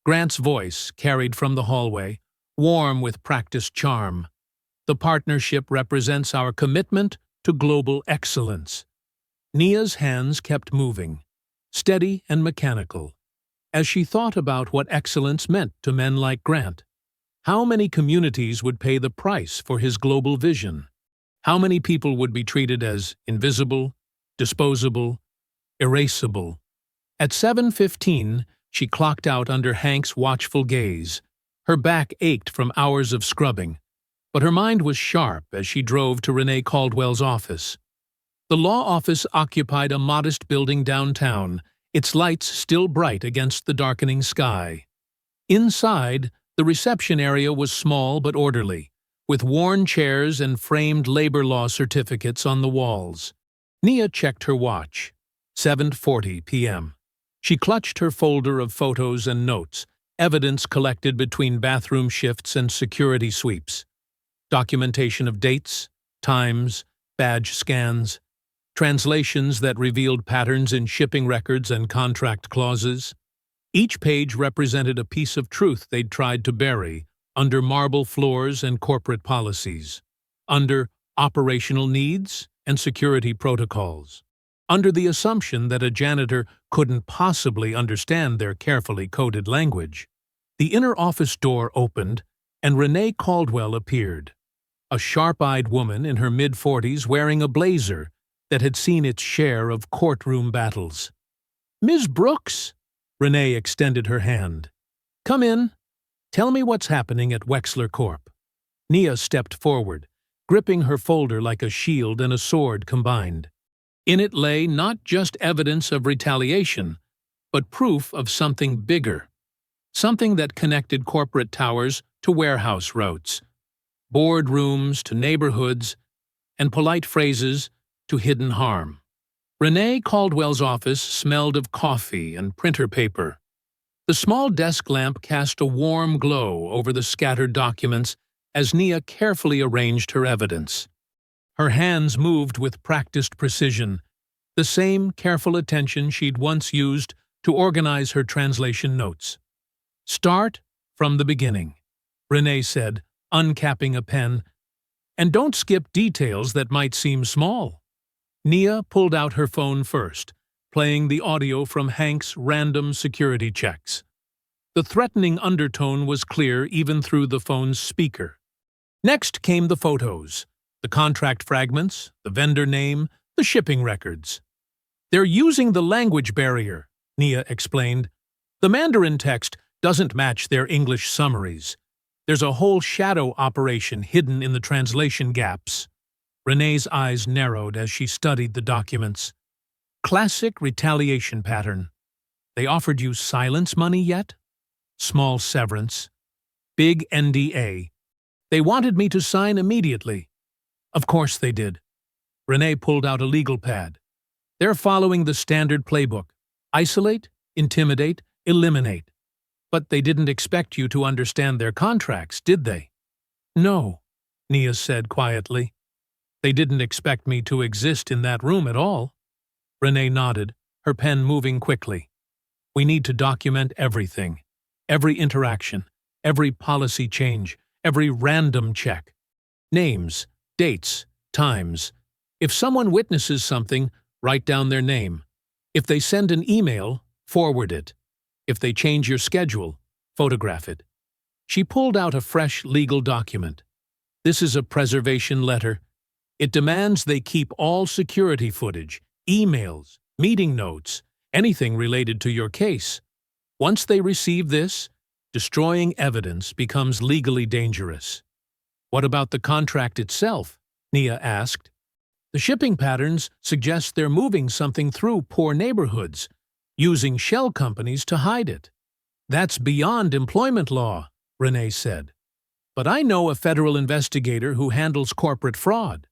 Grant's voice carried from the hallway, warm with practiced charm. "The partnership represents our commitment to global excellence." Nia's hands kept moving, steady and mechanical, as she thought about what excellence meant to men like Grant. How many communities would pay the price for his global vision? How many people would be treated as invisible, disposable, erasable? At 7:15, she clocked out under Hank's watchful gaze. Her back ached from hours of scrubbing, but her mind was sharp as she drove to Renee Caldwell's office. The law office occupied a modest building downtown, its lights still bright against the darkening sky. Inside, the reception area was small but orderly, with worn chairs and framed labor law certificates on the walls. Nia checked her watch. 7:40 p.m. She clutched her folder of photos and notes, evidence collected between bathroom shifts and security sweeps. Documentation of dates, times, badge scans, translations that revealed patterns in shipping records and contract clauses. Each page represented a piece of truth they'd tried to bury under marble floors and corporate policies, under operational needs and security protocols, under the assumption that a janitor couldn't possibly understand their carefully coded language. The inner office door opened, and Renee Caldwell appeared, a sharp-eyed woman in her mid-40s wearing a blazer that had seen its share of courtroom battles. "Ms. Brooks?" Renee extended her hand. "Come in. Tell me what's happening at Wexler Corp." Nia stepped forward, gripping her folder like a shield and a sword combined. In it lay not just evidence of retaliation, but proof of something bigger, something that connected corporate towers to warehouse routes, boardrooms to neighborhoods, and polite phrases to hidden harm. Renee Caldwell's office smelled of coffee and printer paper. The small desk lamp cast a warm glow over the scattered documents as Nia carefully arranged her evidence. Her hands moved with practiced precision, the same careful attention she'd once used to organize her translation notes. "Start from the beginning," Renee said, uncapping a pen, "and don't skip details that might seem small." Nia pulled out her phone first, playing the audio from Hank's random security checks. The threatening undertone was clear even through the phone's speaker. Next came the photos, the contract fragments, the vendor name, the shipping records. "They're using the language barrier," Nia explained. "The Mandarin text doesn't match their English summaries. There's a whole shadow operation hidden in the translation gaps." Renee's eyes narrowed as she studied the documents. Classic retaliation pattern. They offered you silence money yet? Small severance. Big NDA. They wanted me to sign immediately. Of course they did. Renee pulled out a legal pad. They're following the standard playbook. Isolate, intimidate, eliminate. But they didn't expect you to understand their contracts, did they? No, Nia said quietly. They didn't expect me to exist in that room at all. Renee nodded, her pen moving quickly. We need to document everything. Every interaction, every policy change, every random check. Names, dates, times. If someone witnesses something, write down their name. If they send an email, forward it. If they change your schedule, photograph it. She pulled out a fresh legal document. This is a preservation letter. It demands they keep all security footage, emails, meeting notes, anything related to your case. Once they receive this, destroying evidence becomes legally dangerous. What about the contract itself? Nia asked. The shipping patterns suggest they're moving something through poor neighborhoods, using shell companies to hide it. That's beyond employment law, Renee said. But I know a federal investigator who handles corporate fraud.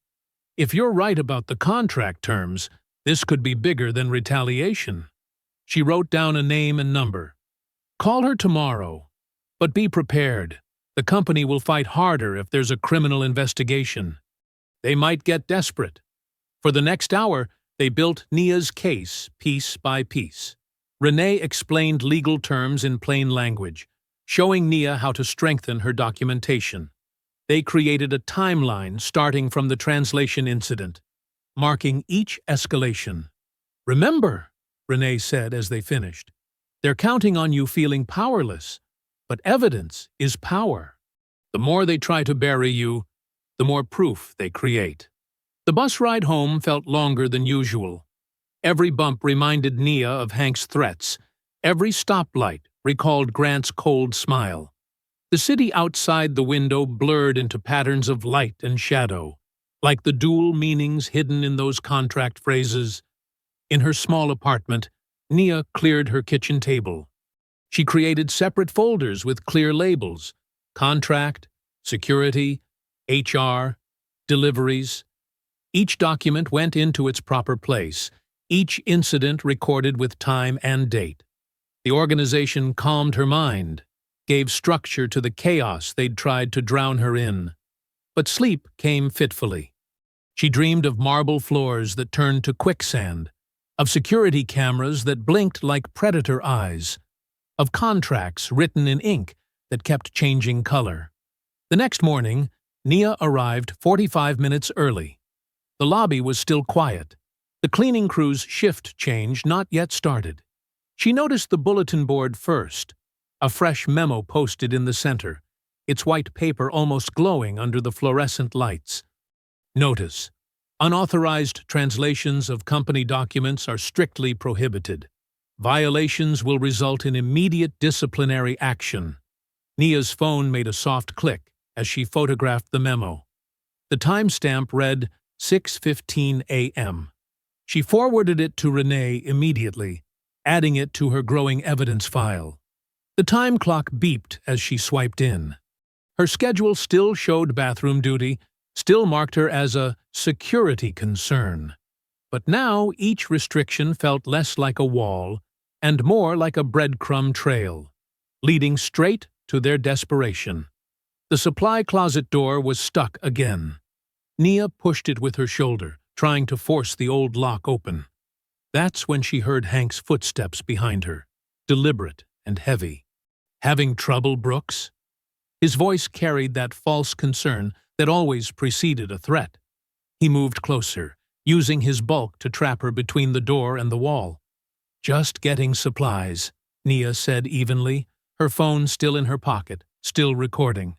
If you're right about the contract terms, this could be bigger than retaliation. She wrote down a name and number. Call her tomorrow. But be prepared. The company will fight harder if there's a criminal investigation. They might get desperate. For the next hour, they built Nia's case piece by piece. Renee explained legal terms in plain language, showing Nia how to strengthen her documentation. They created a timeline starting from the translation incident, marking each escalation. Remember, Renee said as they finished, they're counting on you feeling powerless, but evidence is power. The more they try to bury you, the more proof they create. The bus ride home felt longer than usual. Every bump reminded Nia of Hank's threats. Every stoplight recalled Grant's cold smile. The city outside the window blurred into patterns of light and shadow, like the dual meanings hidden in those contract phrases. In her small apartment, Nia cleared her kitchen table. She created separate folders with clear labels: contract, security, HR, deliveries. Each document went into its proper place, each incident recorded with time and date. The organization calmed her mind, gave structure to the chaos they'd tried to drown her in. But sleep came fitfully. She dreamed of marble floors that turned to quicksand, of security cameras that blinked like predator eyes, of contracts written in ink that kept changing color. The next morning, Nia arrived 45 minutes early. The lobby was still quiet. The cleaning crew's shift change not yet started. She noticed the bulletin board first, a fresh memo posted in the center, its white paper almost glowing under the fluorescent lights. Notice: unauthorized translations of company documents are strictly prohibited. Violations will result in immediate disciplinary action. Nia's phone made a soft click as she photographed the memo. The timestamp read 6:15 a.m. She forwarded it to Renee immediately, adding it to her growing evidence file. The time clock beeped as she swiped in. Her schedule still showed bathroom duty, still marked her as a security concern. But now each restriction felt less like a wall and more like a breadcrumb trail, leading straight to their desperation. The supply closet door was stuck again. Nia pushed it with her shoulder, trying to force the old lock open. That's when she heard Hank's footsteps behind her, deliberate and heavy. "Having trouble, Brooks?" His voice carried that false concern that always preceded a threat. He moved closer, using his bulk to trap her between the door and the wall. "Just getting supplies," Nia said evenly, her phone still in her pocket, still recording.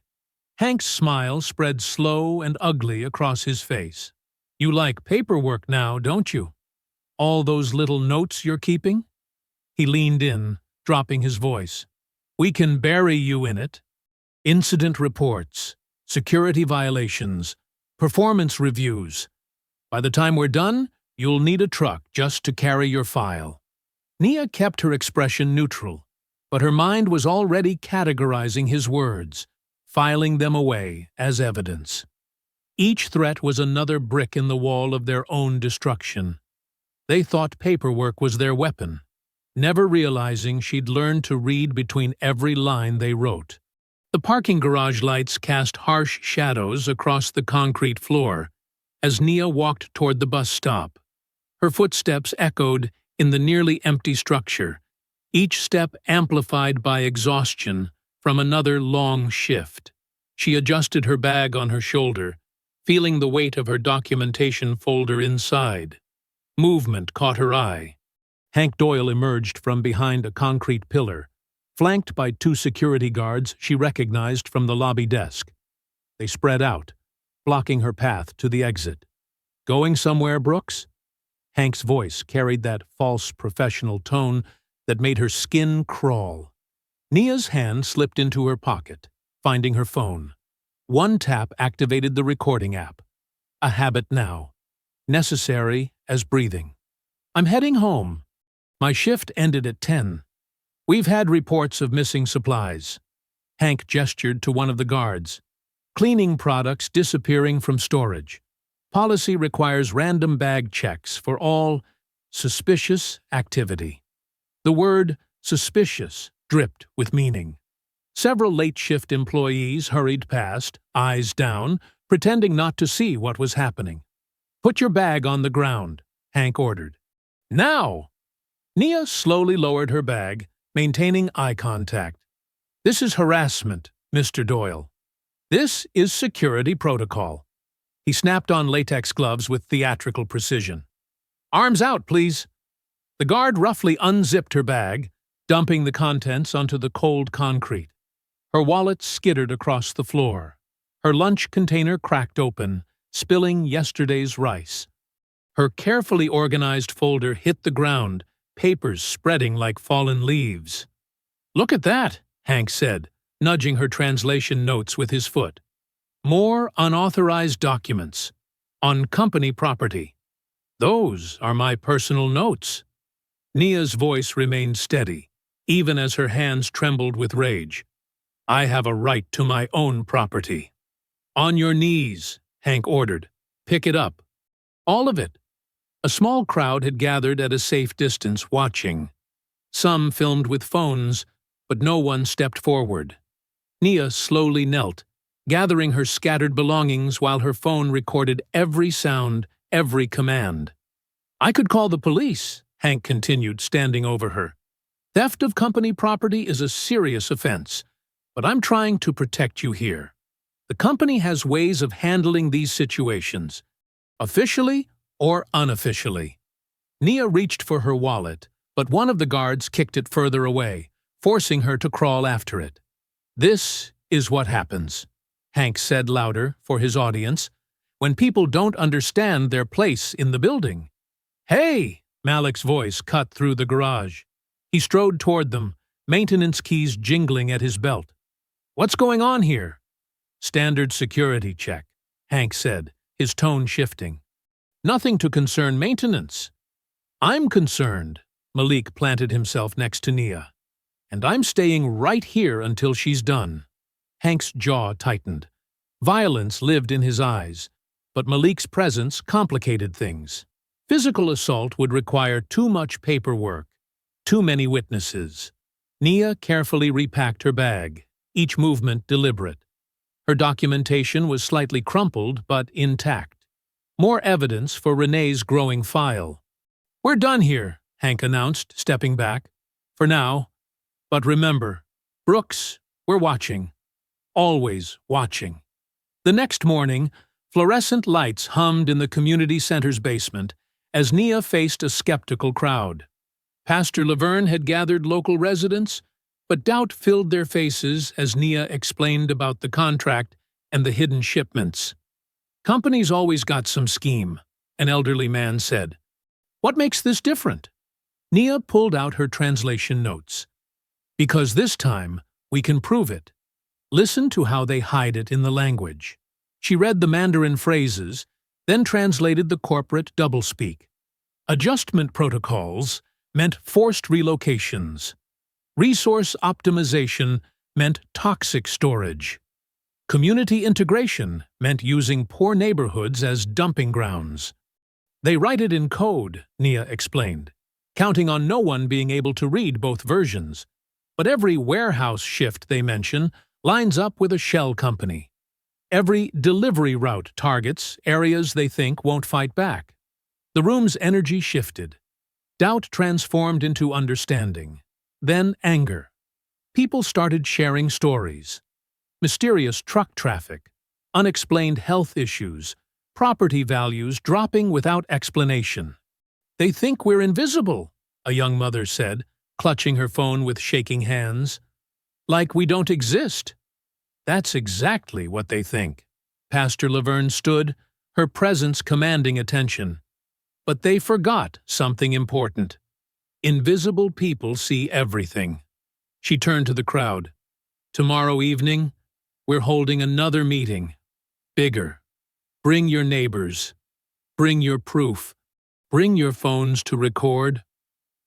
Hank's smile spread slow and ugly across his face. "You like paperwork now, don't you? All those little notes you're keeping?" He leaned in, dropping his voice. "We can bury you in it. Incident reports, security violations, performance reviews. By the time we're done, you'll need a truck just to carry your file." Nia kept her expression neutral, but her mind was already categorizing his words, filing them away as evidence. Each threat was another brick in the wall of their own destruction. They thought paperwork was their weapon, never realizing she'd learned to read between every line they wrote. The parking garage lights cast harsh shadows across the concrete floor as Nia walked toward the bus stop. Her footsteps echoed in the nearly empty structure, each step amplified by exhaustion from another long shift. She adjusted her bag on her shoulder, feeling the weight of her documentation folder inside. Movement caught her eye. Hank Doyle emerged from behind a concrete pillar, flanked by two security guards she recognized from the lobby desk. They spread out, blocking her path to the exit. "Going somewhere, Brooks?" Hank's voice carried that false professional tone that made her skin crawl. Nia's hand slipped into her pocket, finding her phone. One tap activated the recording app. A habit now, necessary as breathing. "I'm heading home. My shift ended at 10. We've had reports of missing supplies." Hank gestured to one of the guards. "Cleaning products disappearing from storage. Policy requires random bag checks for all suspicious activity." The word suspicious dripped with meaning. Several late-shift employees hurried past, eyes down, pretending not to see what was happening. "Put your bag on the ground," Hank ordered. "Now!" Nia slowly lowered her bag, maintaining eye contact. "This is harassment, Mr. Doyle. This is security protocol." He snapped on latex gloves with theatrical precision. "Arms out, please." The guard roughly unzipped her bag, dumping the contents onto the cold concrete. Her wallet skittered across the floor. Her lunch container cracked open, spilling yesterday's rice. Her carefully organized folder hit the ground, papers spreading like fallen leaves. "Look at that," Hank said, nudging her translation notes with his foot. "More unauthorized documents. On company property. Those are my personal notes." Nia's voice remained steady, even as her hands trembled with rage. "I have a right to my own property." "On your knees," Hank ordered. "Pick it up." All of it. A small crowd had gathered at a safe distance, watching. Some filmed with phones, but no one stepped forward. Nia slowly knelt, gathering her scattered belongings while her phone recorded every sound, every command. "I could call the police," Hank continued, standing over her. "Theft of company property is a serious offense, but I'm trying to protect you here. The company has ways of handling these situations, officially or unofficially." Nia reached for her wallet, but one of the guards kicked it further away, forcing her to crawl after it. "This is what happens," Hank said louder for his audience, "when people don't understand their place in the building." "Hey!" Malik's voice cut through the garage. He strode toward them, maintenance keys jingling at his belt. "What's going on here?" "Standard security check," Hank said, his tone shifting. "Nothing to concern maintenance. I'm concerned. Malik planted himself next to Nia. And I'm staying right here until she's done. Hank's jaw tightened. Violence lived in his eyes, but Malik's presence complicated things. Physical assault would require too much paperwork, too many witnesses. Nia carefully repacked her bag, each movement deliberate. Her documentation was slightly crumpled, but intact. More evidence for Renee's growing file. "We're done here," Hank announced, stepping back. "For now. But remember, Brooks, we're watching. Always watching." The next morning, fluorescent lights hummed in the community center's basement as Nia faced a skeptical crowd. Pastor Laverne had gathered local residents, but doubt filled their faces as Nia explained about the contract and the hidden shipments. "Companies always got some scheme," an elderly man said. "What makes this different?" Nia pulled out her translation notes. "Because this time, we can prove it. Listen to how they hide it in the language." She read the Mandarin phrases, then translated the corporate doublespeak. Adjustment protocols meant forced relocations. Resource optimization meant toxic storage. Community integration meant using poor neighborhoods as dumping grounds. "They write it in code," Nia explained, counting on no one being able to read both versions. But every warehouse shift they mention lines up with a shell company. Every delivery route targets areas they think won't fight back. The room's energy shifted. Doubt transformed into understanding. Then anger. People started sharing stories. Mysterious truck traffic, unexplained health issues, property values dropping without explanation. "They think we're invisible," a young mother said, clutching her phone with shaking hands. "Like we don't exist." "That's exactly what they think." Pastor Laverne stood, her presence commanding attention. "But they forgot something important. Invisible people see everything." She turned to the crowd. "Tomorrow evening, we're holding another meeting. Bigger. Bring your neighbors. Bring your proof. Bring your phones to record."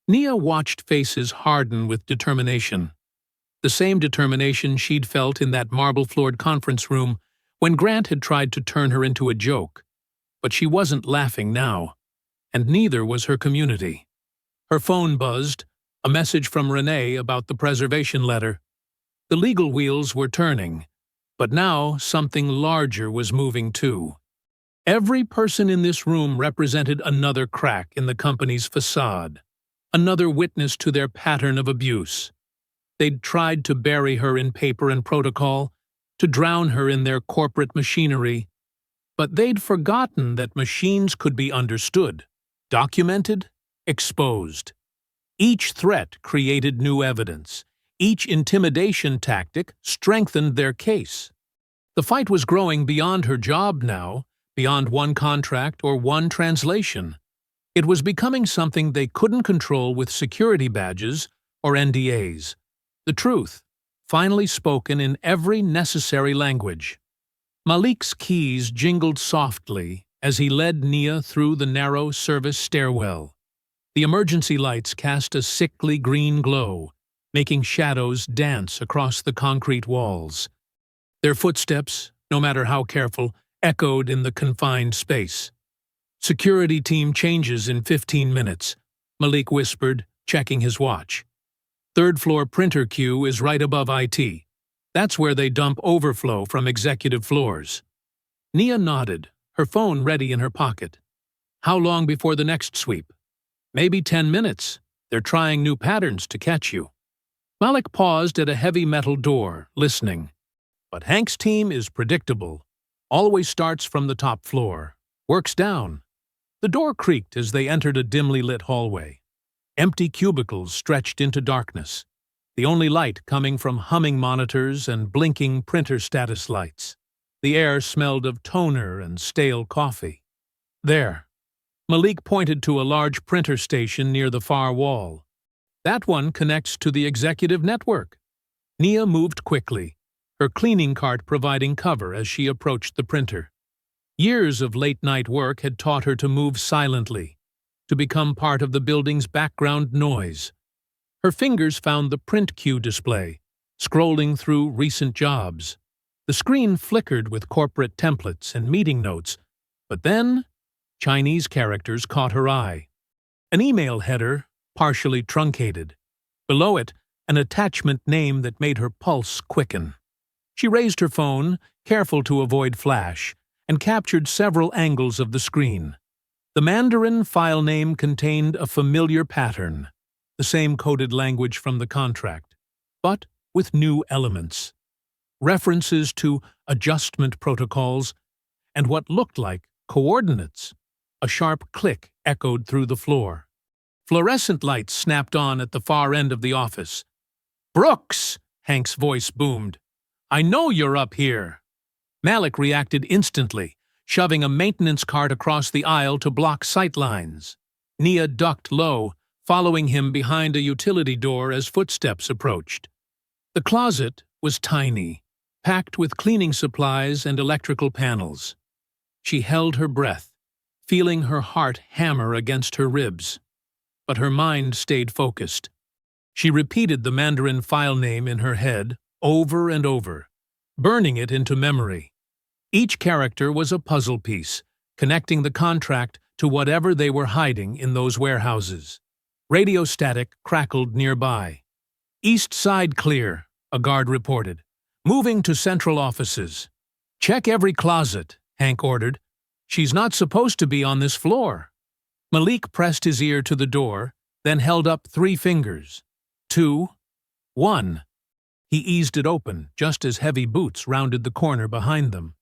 Nia watched faces harden with determination. The same determination she'd felt in that marble-floored conference room when Grant had tried to turn her into a joke. But she wasn't laughing now, and neither was her community. Her phone buzzed, a message from Renee about the preservation letter. The legal wheels were turning, but now something larger was moving too. Every person in this room represented another crack in the company's facade, another witness to their pattern of abuse. They'd tried to bury her in paper and protocol, to drown her in their corporate machinery, but they'd forgotten that machines could be understood, documented, exposed. Each threat created new evidence. Each intimidation tactic strengthened their case. The fight was growing beyond her job now, beyond one contract or one translation. It was becoming something they couldn't control with security badges or NDAs. The truth, finally spoken in every necessary language. Malik's keys jingled softly as he led Nia through the narrow service stairwell. The emergency lights cast a sickly green glow, making shadows dance across the concrete walls. Their footsteps, no matter how careful, echoed in the confined space. "Security team changes in 15 minutes, Malik whispered, checking his watch. "Third-floor printer queue is right above IT. That's where they dump overflow from executive floors." Nia nodded, her phone ready in her pocket. "How long before the next sweep?" "Maybe 10 minutes. They're trying new patterns to catch you." Malik paused at a heavy metal door, listening. "But Hank's team is predictable. Always starts from the top floor. Works down." The door creaked as they entered a dimly lit hallway. Empty cubicles stretched into darkness, the only light coming from humming monitors and blinking printer status lights. The air smelled of toner and stale coffee. "There." Malik pointed to a large printer station near the far wall. "That one connects to the executive network." Nia moved quickly, her cleaning cart providing cover as she approached the printer. Years of late-night work had taught her to move silently, to become part of the building's background noise. Her fingers found the print queue display, scrolling through recent jobs. The screen flickered with corporate templates and meeting notes, but then Chinese characters caught her eye. An email header, partially truncated. Below it, an attachment name that made her pulse quicken. She raised her phone, careful to avoid flash, and captured several angles of the screen. The Mandarin file name contained a familiar pattern, the same coded language from the contract, but with new elements. References to adjustment protocols and what looked like coordinates. A sharp click echoed through the floor. Fluorescent lights snapped on at the far end of the office. "Brooks!" Hank's voice boomed. "I know you're up here." Malik reacted instantly, shoving a maintenance cart across the aisle to block sight lines. Nia ducked low, following him behind a utility door as footsteps approached. The closet was tiny, packed with cleaning supplies and electrical panels. She held her breath, feeling her heart hammer against her ribs. But her mind stayed focused. She repeated the Mandarin file name in her head over and over, burning it into memory. Each character was a puzzle piece, connecting the contract to whatever they were hiding in those warehouses. Radio static crackled nearby. "East side clear," a guard reported. "Moving to central offices." "Check every closet," Hank ordered. "She's not supposed to be on this floor." Malik pressed his ear to the door, then held up 3 fingers. 2, 1. He eased it open, just as heavy boots rounded the corner behind them.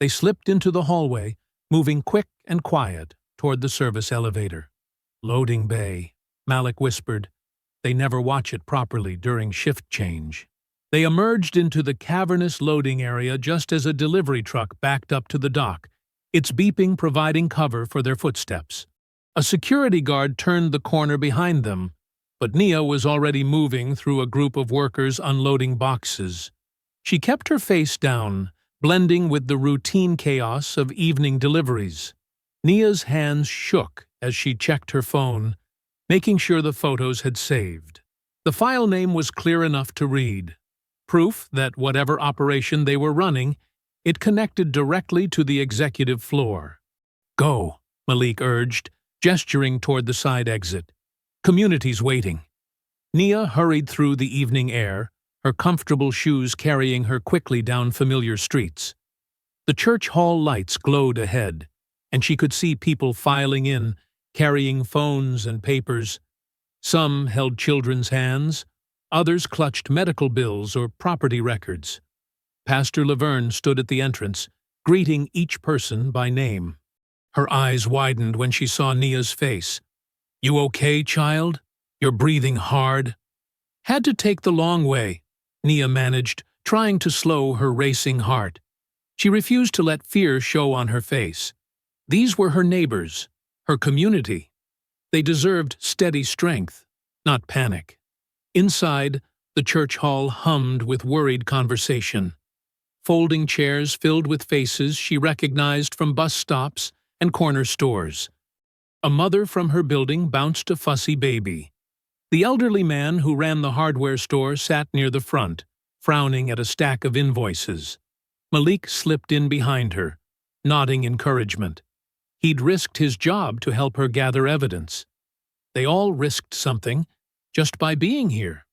They slipped into the hallway, moving quick and quiet toward the service elevator. "Loading bay," Malik whispered. They never watch it properly during shift change. They emerged into the cavernous loading area just as a delivery truck backed up to the dock, its beeping providing cover for their footsteps. A security guard turned the corner behind them, but Nia was already moving through a group of workers unloading boxes. She kept her face down, blending with the routine chaos of evening deliveries. Nia's hands shook as she checked her phone, making sure the photos had saved. The file name was clear enough to read, proof that whatever operation they were running, it connected directly to the executive floor. "Go," Malik urged, gesturing toward the side exit. "Community's waiting." Nia hurried through the evening air, her comfortable shoes carrying her quickly down familiar streets. The church hall lights glowed ahead, and she could see people filing in, carrying phones and papers. Some held children's hands, others clutched medical bills or property records. Pastor Laverne stood at the entrance, greeting each person by name. Her eyes widened when she saw Nia's face. "You okay, child? You're breathing hard." "Had to take the long way," Nia managed, trying to slow her racing heart. She refused to let fear show on her face. These were her neighbors, her community. They deserved steady strength, not panic. Inside, the church hall hummed with worried conversation. Folding chairs filled with faces she recognized from bus stops and corner stores. A mother from her building bounced a fussy baby. The elderly man who ran the hardware store sat near the front, frowning at a stack of invoices. Malik slipped in behind her, nodding encouragement. He'd risked his job to help her gather evidence. They all risked something, just by being here.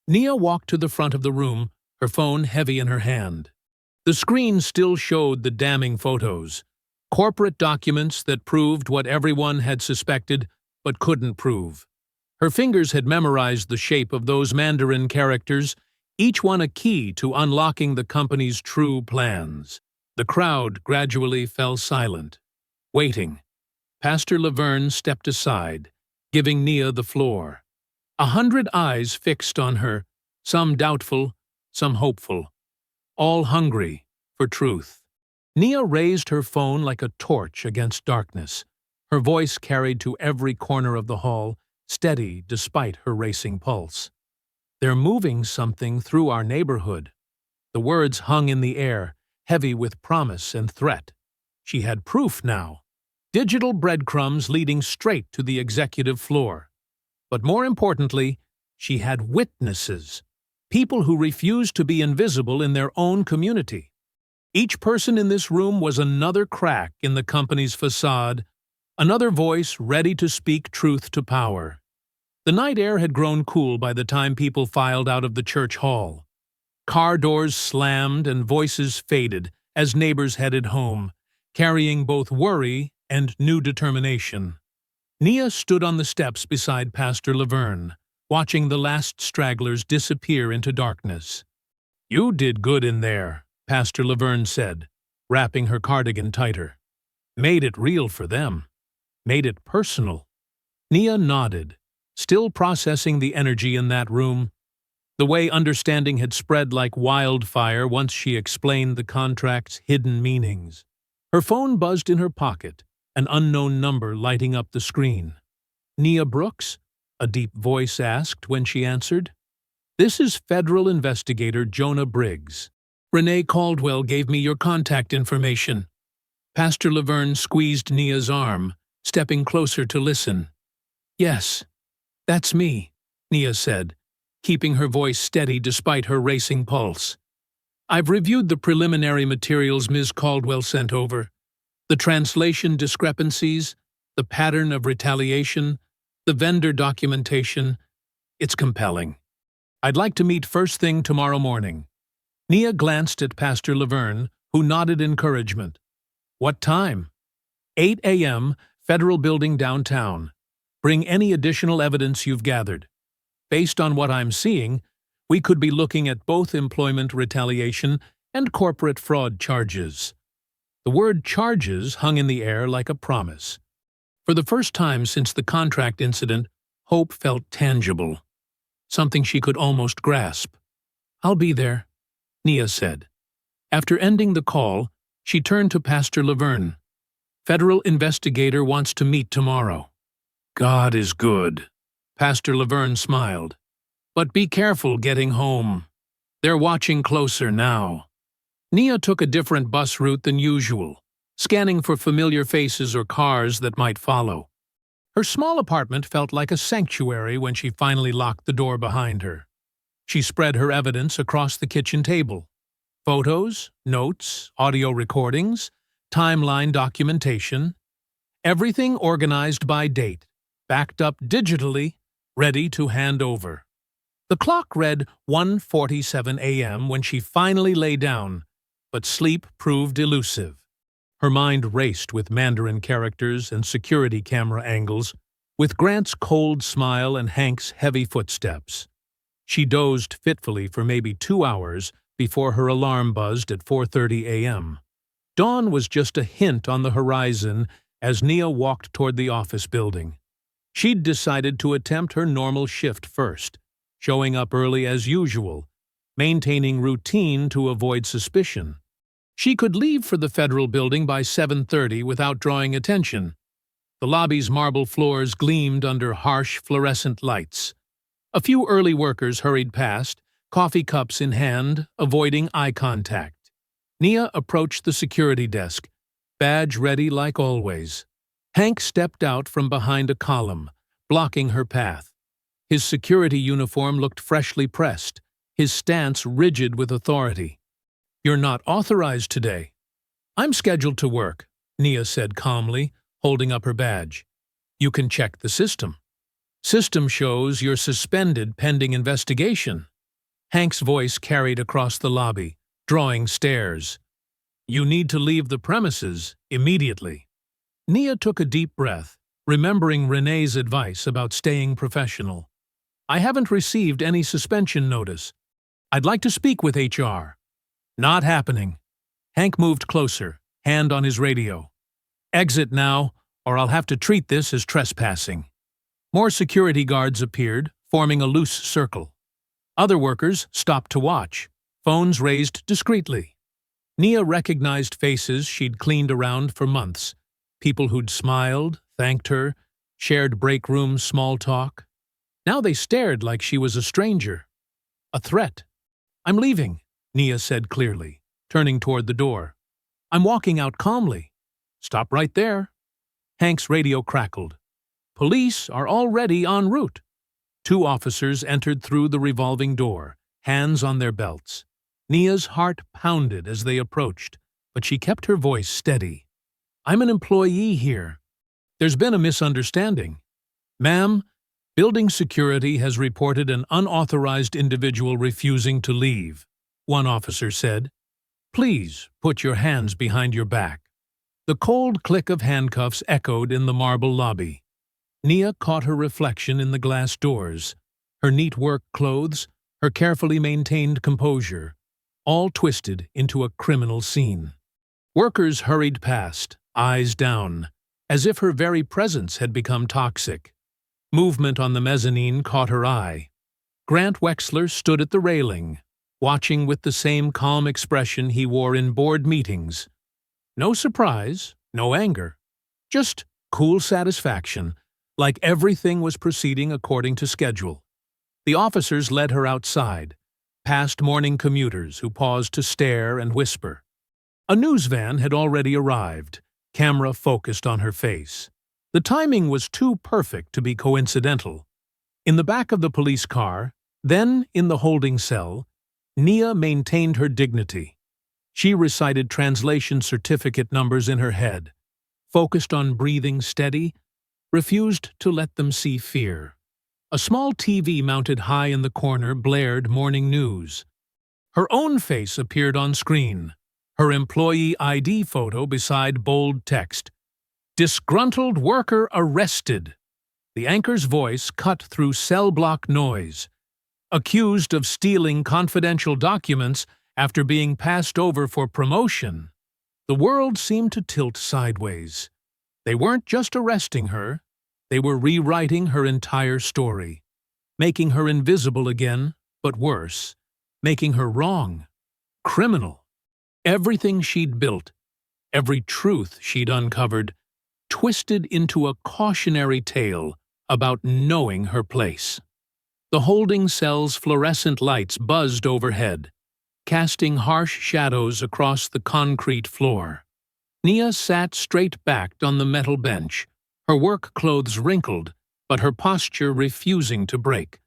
Nia walked to the front of the room, her phone heavy in her hand. The screen still showed the damning photos. Corporate documents that proved what everyone had suspected but couldn't prove. Her fingers had memorized the shape of those Mandarin characters, each one a key to unlocking the company's true plans. The crowd gradually fell silent, waiting. Pastor Laverne stepped aside, giving Nia the floor. 100 eyes fixed on her, some doubtful, some hopeful, all hungry for truth. Nia raised her phone like a torch against darkness, her voice carried to every corner of the hall, steady despite her racing pulse. "They're moving something through our neighborhood." The words hung in the air, heavy with promise and threat. She had proof now. Digital breadcrumbs leading straight to the executive floor. But more importantly, she had witnesses, people who refused to be invisible in their own community. Each person in this room was another crack in the company's facade, another voice ready to speak truth to power. The night air had grown cool by the time people filed out of the church hall. Car doors slammed and voices faded as neighbors headed home, carrying both worry and new determination. Nia stood on the steps beside Pastor Laverne, watching the last stragglers disappear into darkness. "You did good in there," Pastor Laverne said, wrapping her cardigan tighter. "Made it real for them. Made it personal." Nia nodded, still processing the energy in that room. The way understanding had spread like wildfire once she explained the contract's hidden meanings. Her phone buzzed in her pocket, an unknown number lighting up the screen. "Nia Brooks?" a deep voice asked when she answered. "This is federal investigator Jonah Briggs. Renee Caldwell gave me your contact information." Pastor Laverne squeezed Nia's arm, stepping closer to listen. "Yes, that's me," Nia said, keeping her voice steady despite her racing pulse. "I've reviewed the preliminary materials Ms. Caldwell sent over. The translation discrepancies, the pattern of retaliation, the vendor documentation. It's compelling. I'd like to meet first thing tomorrow morning." Nia glanced at Pastor Laverne, who nodded encouragement. "What time?" 8 a.m., Federal Building downtown. Bring any additional evidence you've gathered. Based on what I'm seeing, we could be looking at both employment retaliation and corporate fraud charges. The word charges hung in the air like a promise. For the first time since the contract incident, hope felt tangible, something she could almost grasp. "I'll be there," Nia said. After ending the call, she turned to Pastor Laverne. "Federal investigator wants to meet tomorrow." "God is good," Pastor Laverne smiled. "But be careful getting home. They're watching closer now." Nia took a different bus route than usual, scanning for familiar faces or cars that might follow. Her small apartment felt like a sanctuary when she finally locked the door behind her. She spread her evidence across the kitchen table. Photos, notes, audio recordings, timeline documentation. Everything organized by date, backed up digitally, ready to hand over. The clock read 1:47 a.m. when she finally lay down, but sleep proved elusive. Her mind raced with Mandarin characters and security camera angles, with Grant's cold smile and Hank's heavy footsteps. She dozed fitfully for maybe 2 hours before her alarm buzzed at 4:30 a.m. Dawn was just a hint on the horizon as Nia walked toward the office building. She'd decided to attempt her normal shift first, showing up early as usual, maintaining routine to avoid suspicion. She could leave for the Federal Building by 7:30 without drawing attention. The lobby's marble floors gleamed under harsh fluorescent lights. A few early workers hurried past, coffee cups in hand, avoiding eye contact. Nia approached the security desk, badge ready like always. Hank stepped out from behind a column, blocking her path. His security uniform looked freshly pressed, his stance rigid with authority. "You're not authorized today." "I'm scheduled to work," Nia said calmly, holding up her badge. "You can check the system. System shows you're suspended pending investigation." Hank's voice carried across the lobby, drawing stares. "You need to leave the premises immediately." Nia took a deep breath, remembering Renee's advice about staying professional. "I haven't received any suspension notice. I'd like to speak with HR." "Not happening." Hank moved closer, hand on his radio. "Exit now, or I'll have to treat this as trespassing." More security guards appeared, forming a loose circle. Other workers stopped to watch, phones raised discreetly. Nia recognized faces she'd cleaned around for months, people who'd smiled, thanked her, shared break room small talk. Now they stared like she was a stranger. A threat. "I'm leaving," Nia said clearly, turning toward the door. "I'm walking out calmly." "Stop right there." Hank's radio crackled. Police are already en route. Two officers entered through the revolving door, hands on their belts. Nia's heart pounded as they approached, but she kept her voice steady. I'm an employee here. There's been a misunderstanding. Ma'am, building security has reported an unauthorized individual refusing to leave, one officer said. Please put your hands behind your back. The cold click of handcuffs echoed in the marble lobby. Nia caught her reflection in the glass doors, her neat work clothes, her carefully maintained composure, all twisted into a criminal scene. Workers hurried past, eyes down, as if her very presence had become toxic. Movement on the mezzanine caught her eye. Grant Wexler stood at the railing, watching with the same calm expression he wore in board meetings. No surprise, no anger, just cool satisfaction, like everything was proceeding according to schedule. The officers led her outside, past morning commuters who paused to stare and whisper. A news van had already arrived, camera focused on her face. The timing was too perfect to be coincidental. In the back of the police car, then in the holding cell, Nia maintained her dignity. She recited translation certificate numbers in her head, focused on breathing steady, refused to let them see fear. A small TV mounted high in the corner blared morning news. Her own face appeared on screen, her employee ID photo beside bold text. Disgruntled worker arrested. The anchor's voice cut through cell block noise. Accused of stealing confidential documents after being passed over for promotion. The world seemed to tilt sideways. They weren't just arresting her, they were rewriting her entire story, making her invisible again, but worse, making her wrong, criminal. Everything she'd built, every truth she'd uncovered, twisted into a cautionary tale about knowing her place. The holding cell's fluorescent lights buzzed overhead, casting harsh shadows across the concrete floor. Nia sat straight-backed on the metal bench, her work clothes wrinkled, but her posture refusing to break.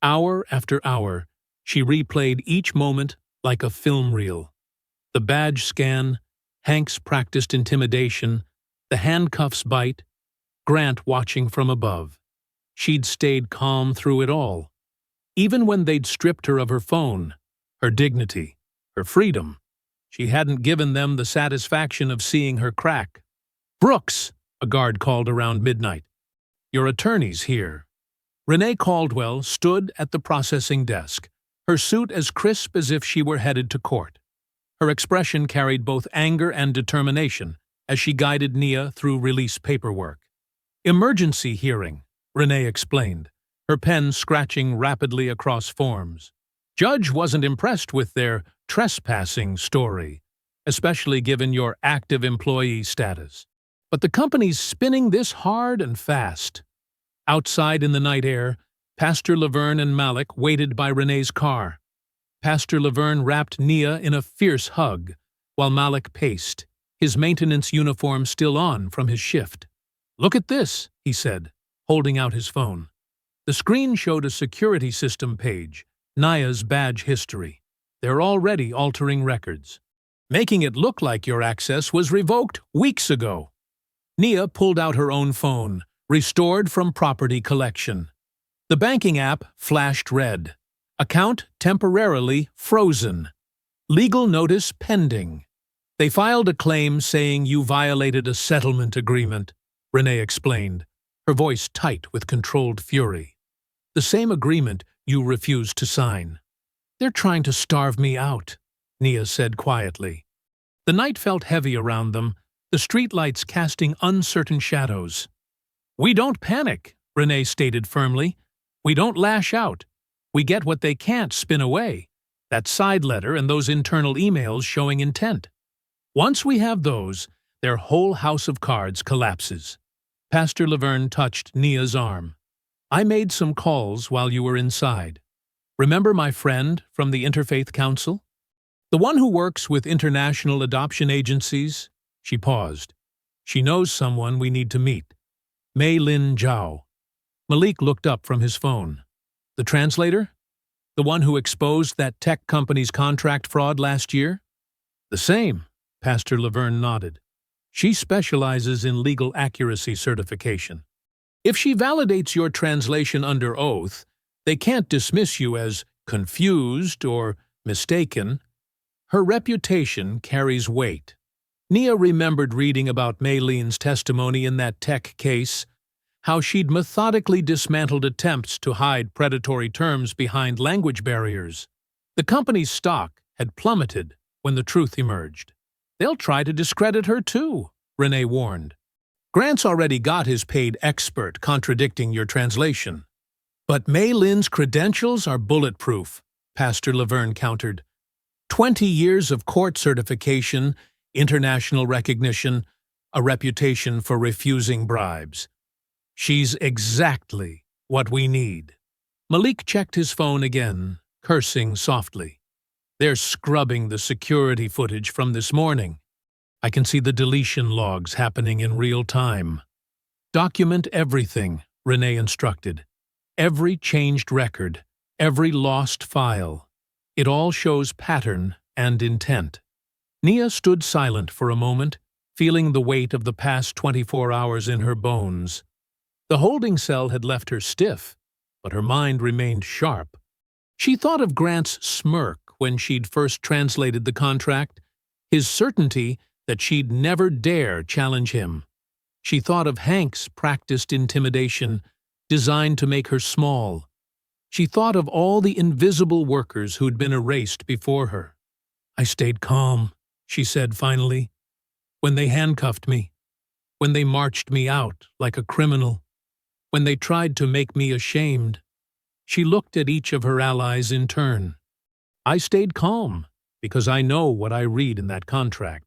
Hour after hour, she replayed each moment like a film reel. The badge scan, Hank's practiced intimidation, the handcuffs bite, Grant watching from above. She'd stayed calm through it all. Even when they'd stripped her of her phone, her dignity, her freedom, she hadn't given them the satisfaction of seeing her crack. Brooks, a guard called around midnight. Your attorney's here. Renee Caldwell stood at the processing desk, her suit as crisp as if she were headed to court. Her expression carried both anger and determination as she guided Nia through release paperwork. Emergency hearing, Renee explained, her pen scratching rapidly across forms. Judge wasn't impressed with their trespassing story, especially given your active employee status. But the company's spinning this hard and fast. Outside in the night air, Pastor Laverne and Malik waited by Renee's car. Pastor Laverne wrapped Nia in a fierce hug, while Malik paced, his maintenance uniform still on from his shift. Look at this, he said, holding out his phone. The screen showed a security system page, Nia's badge history. They're already altering records, making it look like your access was revoked weeks ago. Nia pulled out her own phone, restored from property collection. The banking app flashed red. Account temporarily frozen. Legal notice pending. They filed a claim saying you violated a settlement agreement, Renee explained, her voice tight with controlled fury. The same agreement you refused to sign. They're trying to starve me out, Nia said quietly. The night felt heavy around them, the streetlights casting uncertain shadows. We don't panic, Renee stated firmly. We don't lash out. We get what they can't spin away, that side letter and those internal emails showing intent. Once we have those, their whole house of cards collapses. Pastor Laverne touched Nia's arm. I made some calls while you were inside. Remember my friend from the Interfaith Council? The one who works with international adoption agencies? She paused. She knows someone we need to meet. Mei Lin Zhao. Malik looked up from his phone. The translator? The one who exposed that tech company's contract fraud last year? The same, Pastor Laverne nodded. She specializes in legal accuracy certification. If she validates your translation under oath, they can't dismiss you as confused or mistaken. Her reputation carries weight. Nia remembered reading about Mei Lin's testimony in that tech case, how she'd methodically dismantled attempts to hide predatory terms behind language barriers. The company's stock had plummeted when the truth emerged. They'll try to discredit her too, Renee warned. Grant's already got his paid expert contradicting your translation. But Mei Lin's credentials are bulletproof, Pastor Laverne countered. 20 years of court certification, international recognition, a reputation for refusing bribes. She's exactly what we need. Malik checked his phone again, cursing softly. They're scrubbing the security footage from this morning. I can see the deletion logs happening in real time. Document everything, Renee instructed. Every changed record, every lost file. It all shows pattern and intent. Nia stood silent for a moment, feeling the weight of the past 24 hours in her bones. The holding cell had left her stiff, but her mind remained sharp. She thought of Grant's smirk when she'd first translated the contract, his certainty that she'd never dare challenge him. She thought of Hank's practiced intimidation, designed to make her small. She thought of all the invisible workers who'd been erased before her. I stayed calm, she said finally, when they handcuffed me, when they marched me out like a criminal, when they tried to make me ashamed. She looked at each of her allies in turn. I stayed calm because I know what I read in that contract.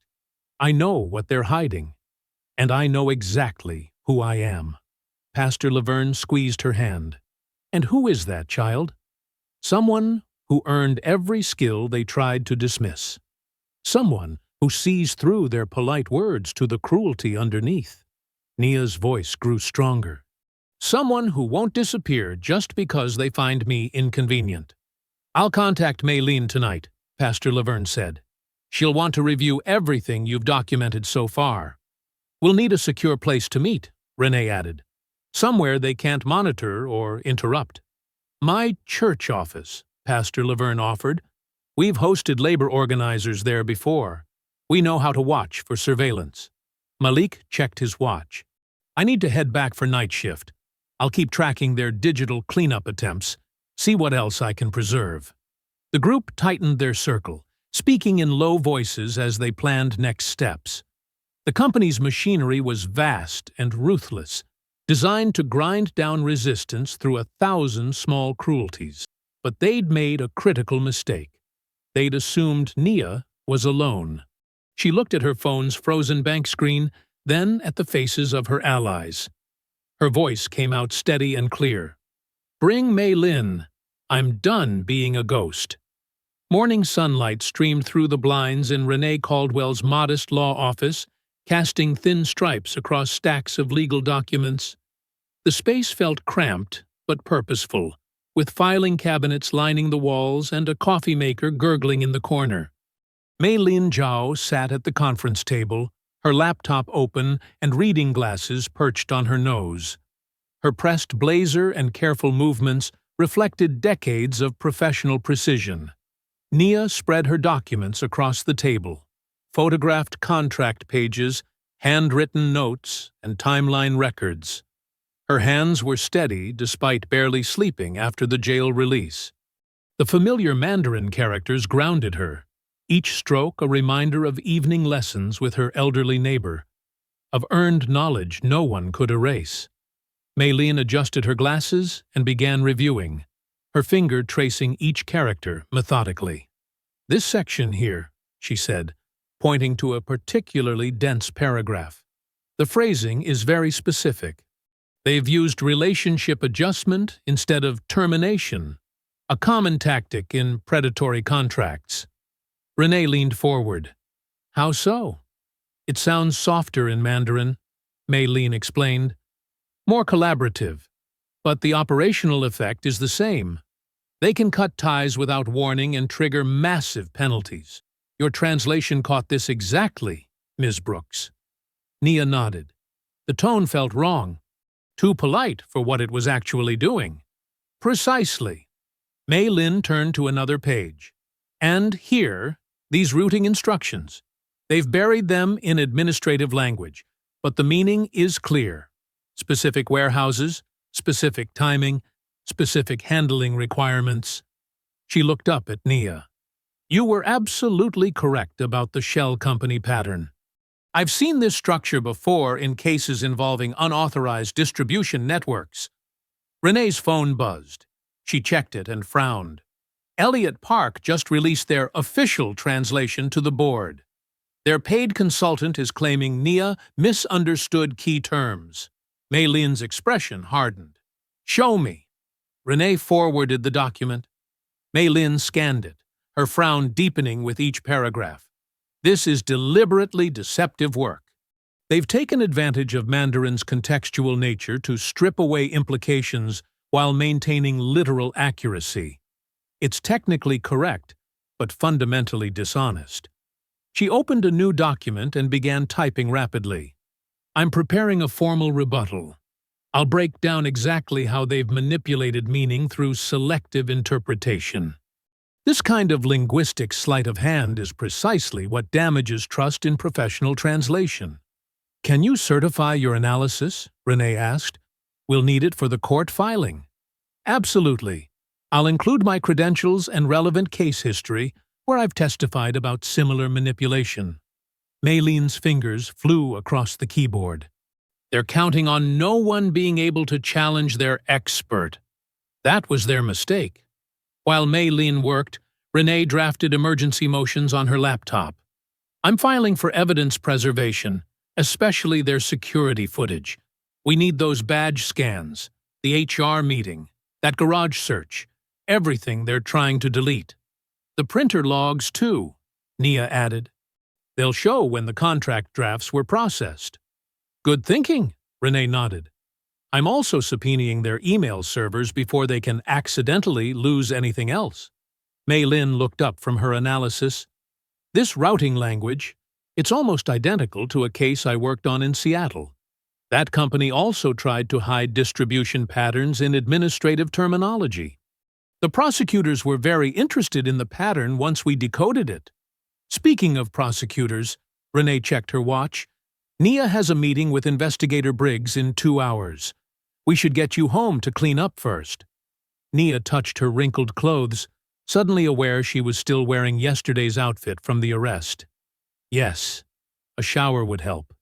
I know what they're hiding, and I know exactly who I am. Pastor Laverne squeezed her hand. And who is that child? Someone who earned every skill they tried to dismiss. Someone who sees through their polite words to the cruelty underneath. Nia's voice grew stronger. Someone who won't disappear just because they find me inconvenient. I'll contact Mei Lin tonight, Pastor Laverne said. She'll want to review everything you've documented so far. We'll need a secure place to meet, Renee added. Somewhere they can't monitor or interrupt. My church office, Pastor Laverne offered. We've hosted labor organizers there before. We know how to watch for surveillance. Malik checked his watch. I need to head back for night shift. I'll keep tracking their digital cleanup attempts, see what else I can preserve. The group tightened their circle, speaking in low voices as they planned next steps. The company's machinery was vast and ruthless, designed to grind down resistance through 1,000 small cruelties. But they'd made a critical mistake. They'd assumed Nia was alone. She looked at her phone's frozen bank screen, then at the faces of her allies. Her voice came out steady and clear. Bring Mei Lin. I'm done being a ghost. Morning sunlight streamed through the blinds in Renee Caldwell's modest law office, casting thin stripes across stacks of legal documents. The space felt cramped but purposeful, with filing cabinets lining the walls and a coffee maker gurgling in the corner. Mei Lin Zhao sat at the conference table, her laptop open and reading glasses perched on her nose. Her pressed blazer and careful movements reflected decades of professional precision. Nia spread her documents across the table. Photographed contract pages, handwritten notes, and timeline records. Her hands were steady despite barely sleeping after the jail release. The familiar Mandarin characters grounded her, each stroke a reminder of evening lessons with her elderly neighbor, of earned knowledge no one could erase. Mei Lin adjusted her glasses and began reviewing, her finger tracing each character methodically. This section here, she said, pointing to a particularly dense paragraph. The phrasing is very specific. They've used relationship adjustment instead of termination, a common tactic in predatory contracts. Renee leaned forward. How so? It sounds softer in Mandarin, Mei Lin explained. More collaborative, but the operational effect is the same. They can cut ties without warning and trigger massive penalties. Your translation caught this exactly, Ms. Brooks. Nia nodded. The tone felt wrong. Too polite for what it was actually doing. Precisely. Mei Lin turned to another page. And here, these routing instructions. They've buried them in administrative language, but the meaning is clear. Specific warehouses, specific timing, specific handling requirements. She looked up at Nia. You were absolutely correct about the shell company pattern. I've seen this structure before in cases involving unauthorized distribution networks. Renee's phone buzzed. She checked it and frowned. Elliott Park just released their official translation to the board. Their paid consultant is claiming Nia misunderstood key terms. Mei Lin's expression hardened. Show me. Renee forwarded the document. Mei Lin scanned it, her frown deepening with each paragraph. This is deliberately deceptive work. They've taken advantage of Mandarin's contextual nature to strip away implications while maintaining literal accuracy. It's technically correct, but fundamentally dishonest. She opened a new document and began typing rapidly. I'm preparing a formal rebuttal. I'll break down exactly how they've manipulated meaning through selective interpretation. This kind of linguistic sleight of hand is precisely what damages trust in professional translation. Can you certify your analysis? Renee asked. We'll need it for the court filing. Absolutely. I'll include my credentials and relevant case history where I've testified about similar manipulation. Mei Lin's fingers flew across the keyboard. They're counting on no one being able to challenge their expert. That was their mistake. While Mei Lin worked, Renee drafted emergency motions on her laptop. I'm filing for evidence preservation, especially their security footage. We need those badge scans, the HR meeting, that garage search, everything they're trying to delete. The printer logs, too, Nia added. They'll show when the contract drafts were processed. Good thinking, Renee nodded. I'm also subpoenaing their email servers before they can accidentally lose anything else. Mei Lin looked up from her analysis. This routing language, it's almost identical to a case I worked on in Seattle. That company also tried to hide distribution patterns in administrative terminology. The prosecutors were very interested in the pattern once we decoded it. Speaking of prosecutors, Renee checked her watch. Nia has a meeting with Investigator Briggs in 2 hours. We should get you home to clean up first. Nia touched her wrinkled clothes, suddenly aware she was still wearing yesterday's outfit from the arrest. Yes, a shower would help.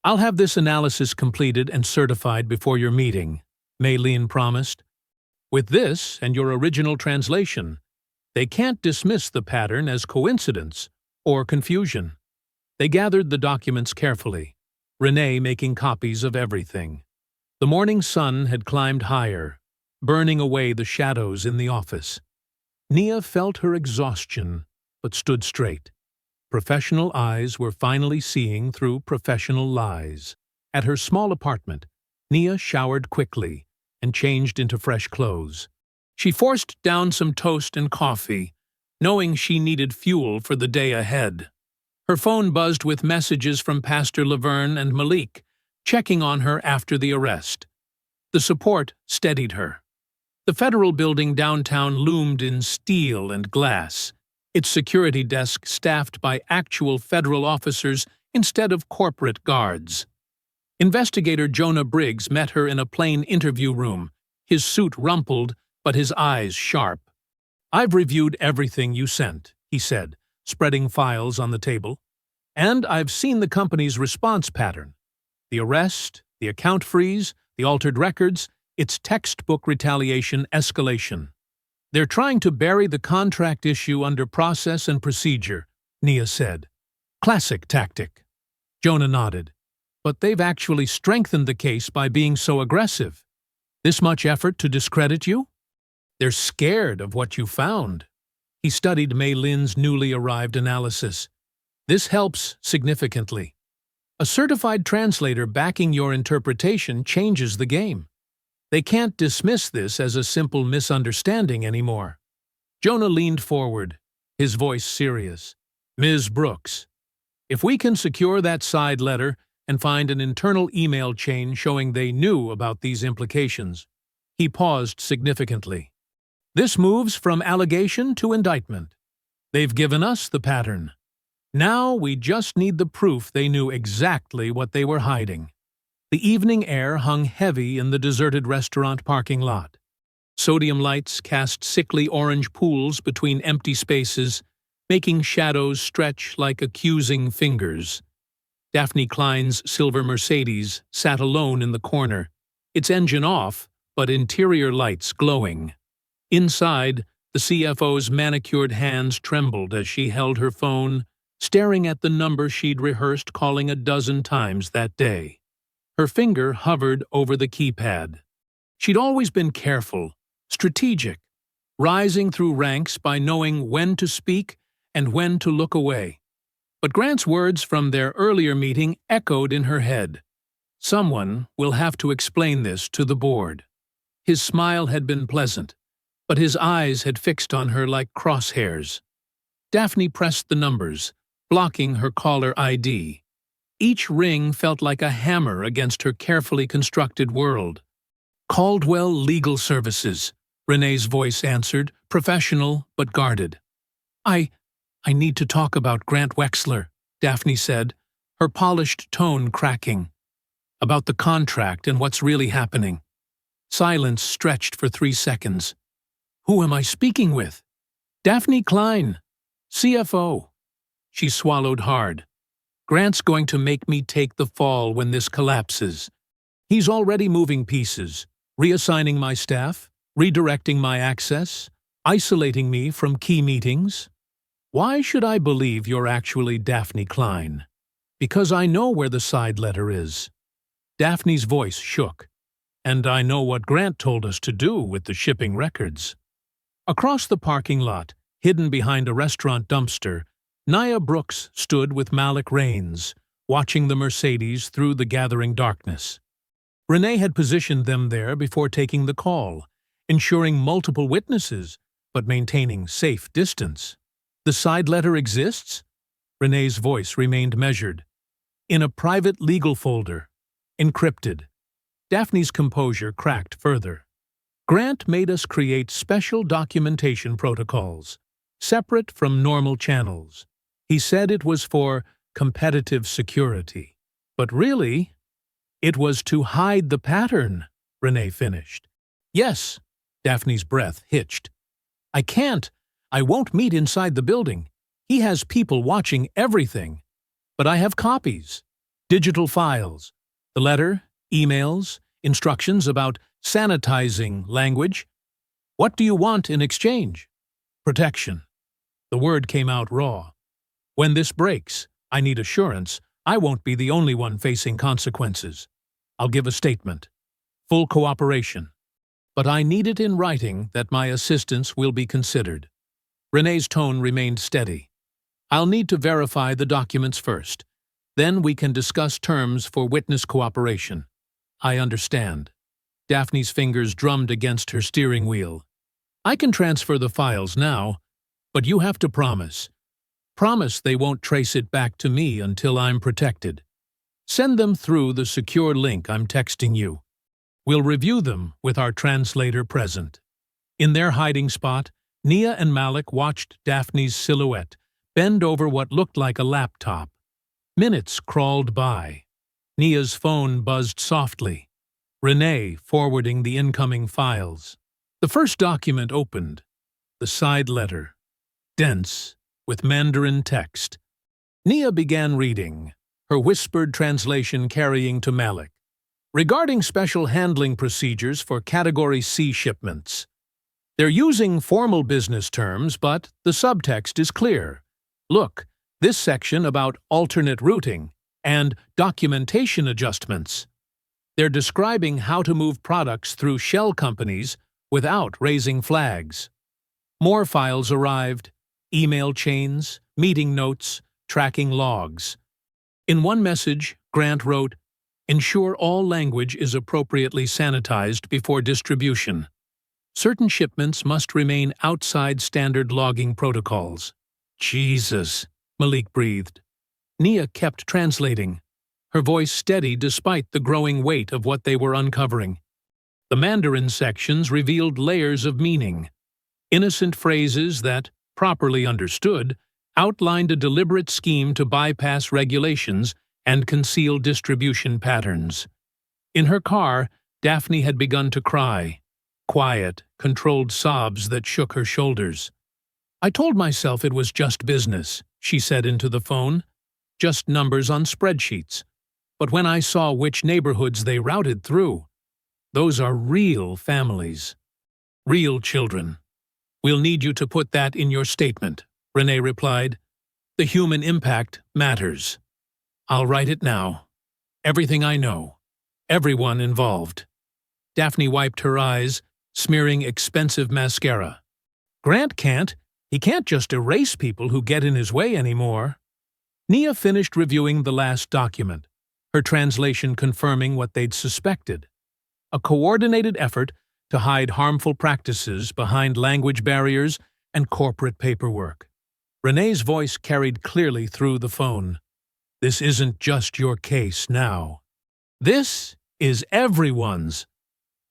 I'll have this analysis completed and certified before your meeting, Mei Lin promised. With this and your original translation, they can't dismiss the pattern as coincidence or confusion. They gathered the documents carefully, Renee making copies of everything. The morning sun had climbed higher, burning away the shadows in the office. Nia felt her exhaustion, but stood straight. Professional eyes were finally seeing through professional lies. At her small apartment, Nia showered quickly and changed into fresh clothes. She forced down some toast and coffee, knowing she needed fuel for the day ahead. Her phone buzzed with messages from Pastor Laverne and Malik, checking on her after the arrest. The support steadied her. The federal building downtown loomed in steel and glass, its security desk staffed by actual federal officers instead of corporate guards. Investigator Jonah Briggs met her in a plain interview room, his suit rumpled but his eyes sharp. I've reviewed everything you sent, he said, spreading files on the table. And I've seen the company's response pattern. The arrest, the account freeze, the altered records, it's textbook retaliation escalation. They're trying to bury the contract issue under process and procedure, Nia said. Classic tactic. Jonah nodded. But they've actually strengthened the case by being so aggressive. This much effort to discredit you? They're scared of what you found. He studied Mei Lin's newly arrived analysis. This helps significantly. A certified translator backing your interpretation changes the game. They can't dismiss this as a simple misunderstanding anymore. Jonah leaned forward, his voice serious. Ms. Brooks, if we can secure that side letter and find an internal email chain showing they knew about these implications. He paused significantly. This moves from allegation to indictment. They've given us the pattern. Now we just need the proof they knew exactly what they were hiding. The evening air hung heavy in the deserted restaurant parking lot. Sodium lights cast sickly orange pools between empty spaces, making shadows stretch like accusing fingers. Daphne Klein's silver Mercedes sat alone in the corner, its engine off, but interior lights glowing. Inside, the CFO's manicured hands trembled as she held her phone, staring at the number she'd rehearsed calling a dozen times that day. Her finger hovered over the keypad. She'd always been careful, strategic, rising through ranks by knowing when to speak and when to look away. But Grant's words from their earlier meeting echoed in her head. Someone will have to explain this to the board. His smile had been pleasant, but his eyes had fixed on her like crosshairs. Daphne pressed the numbers, blocking her caller ID. Each ring felt like a hammer against her carefully constructed world. Caldwell Legal Services, Renee's voice answered, professional but guarded. I need to talk about Grant Wexler, Daphne said, her polished tone cracking. About the contract and what's really happening. Silence stretched for 3 seconds. Who am I speaking with? Daphne Klein, CFO. She swallowed hard. Grant's going to make me take the fall when this collapses. He's already moving pieces, reassigning my staff, redirecting my access, isolating me from key meetings. Why should I believe you're actually Daphne Klein? Because I know where the side letter is. Daphne's voice shook. And I know what Grant told us to do with the shipping records. Across the parking lot, hidden behind a restaurant dumpster, Nia Brooks stood with Malik Raines, watching the Mercedes through the gathering darkness. Renee had positioned them there before taking the call, ensuring multiple witnesses, but maintaining safe distance. The side letter exists? Renee's voice remained measured. In a private legal folder, encrypted. Daphne's composure cracked further. Grant made us create special documentation protocols, separate from normal channels. He said it was for competitive security. But really, it was to hide the pattern, Renee finished. Yes, Daphne's breath hitched. I won't meet inside the building. He has people watching everything. But I have copies, digital files, the letter, emails, instructions about sanitizing language. What do you want in exchange? Protection. The word came out raw. When this breaks, I need assurance I won't be the only one facing consequences. I'll give a statement. Full cooperation. But I need it in writing that my assistance will be considered. Renee's tone remained steady. I'll need to verify the documents first. Then we can discuss terms for witness cooperation. I understand. Daphne's fingers drummed against her steering wheel. I can transfer the files now, but you have to promise. Promise they won't trace it back to me until I'm protected. Send them through the secure link I'm texting you. We'll review them with our translator present. In their hiding spot, Nia and Malik watched Daphne's silhouette bend over what looked like a laptop. Minutes crawled by. Nia's phone buzzed softly. Renee forwarding the incoming files. The first document opened. The side letter. Dense, with Mandarin text. Nia began reading, her whispered translation carrying to Malik. Regarding special handling procedures for Category C shipments. They're using formal business terms, but the subtext is clear. Look, this section about alternate routing and documentation adjustments. They're describing how to move products through shell companies without raising flags. More files arrived, email chains, meeting notes, tracking logs. In one message, Grant wrote, "Ensure all language is appropriately sanitized before distribution. Certain shipments must remain outside standard logging protocols." "Jesus," Malik breathed. Nia kept translating, her voice steady despite the growing weight of what they were uncovering. The Mandarin sections revealed layers of meaning. Innocent phrases that, properly understood, outlined a deliberate scheme to bypass regulations and conceal distribution patterns. In her car, Daphne had begun to cry. Quiet, controlled sobs that shook her shoulders. "I told myself it was just business," she said into the phone. "Just numbers on spreadsheets. But when I saw which neighborhoods they routed through, those are real families. Real children." "We'll need you to put that in your statement," Renee replied. "The human impact matters." "I'll write it now. Everything I know. Everyone involved." Daphne wiped her eyes, smearing expensive mascara. "Grant can't. He can't just erase people who get in his way anymore." Nia finished reviewing the last document, her translation confirming what they'd suspected. A coordinated effort to hide harmful practices behind language barriers and corporate paperwork. Renee's voice carried clearly through the phone. "This isn't just your case now. This is everyone's."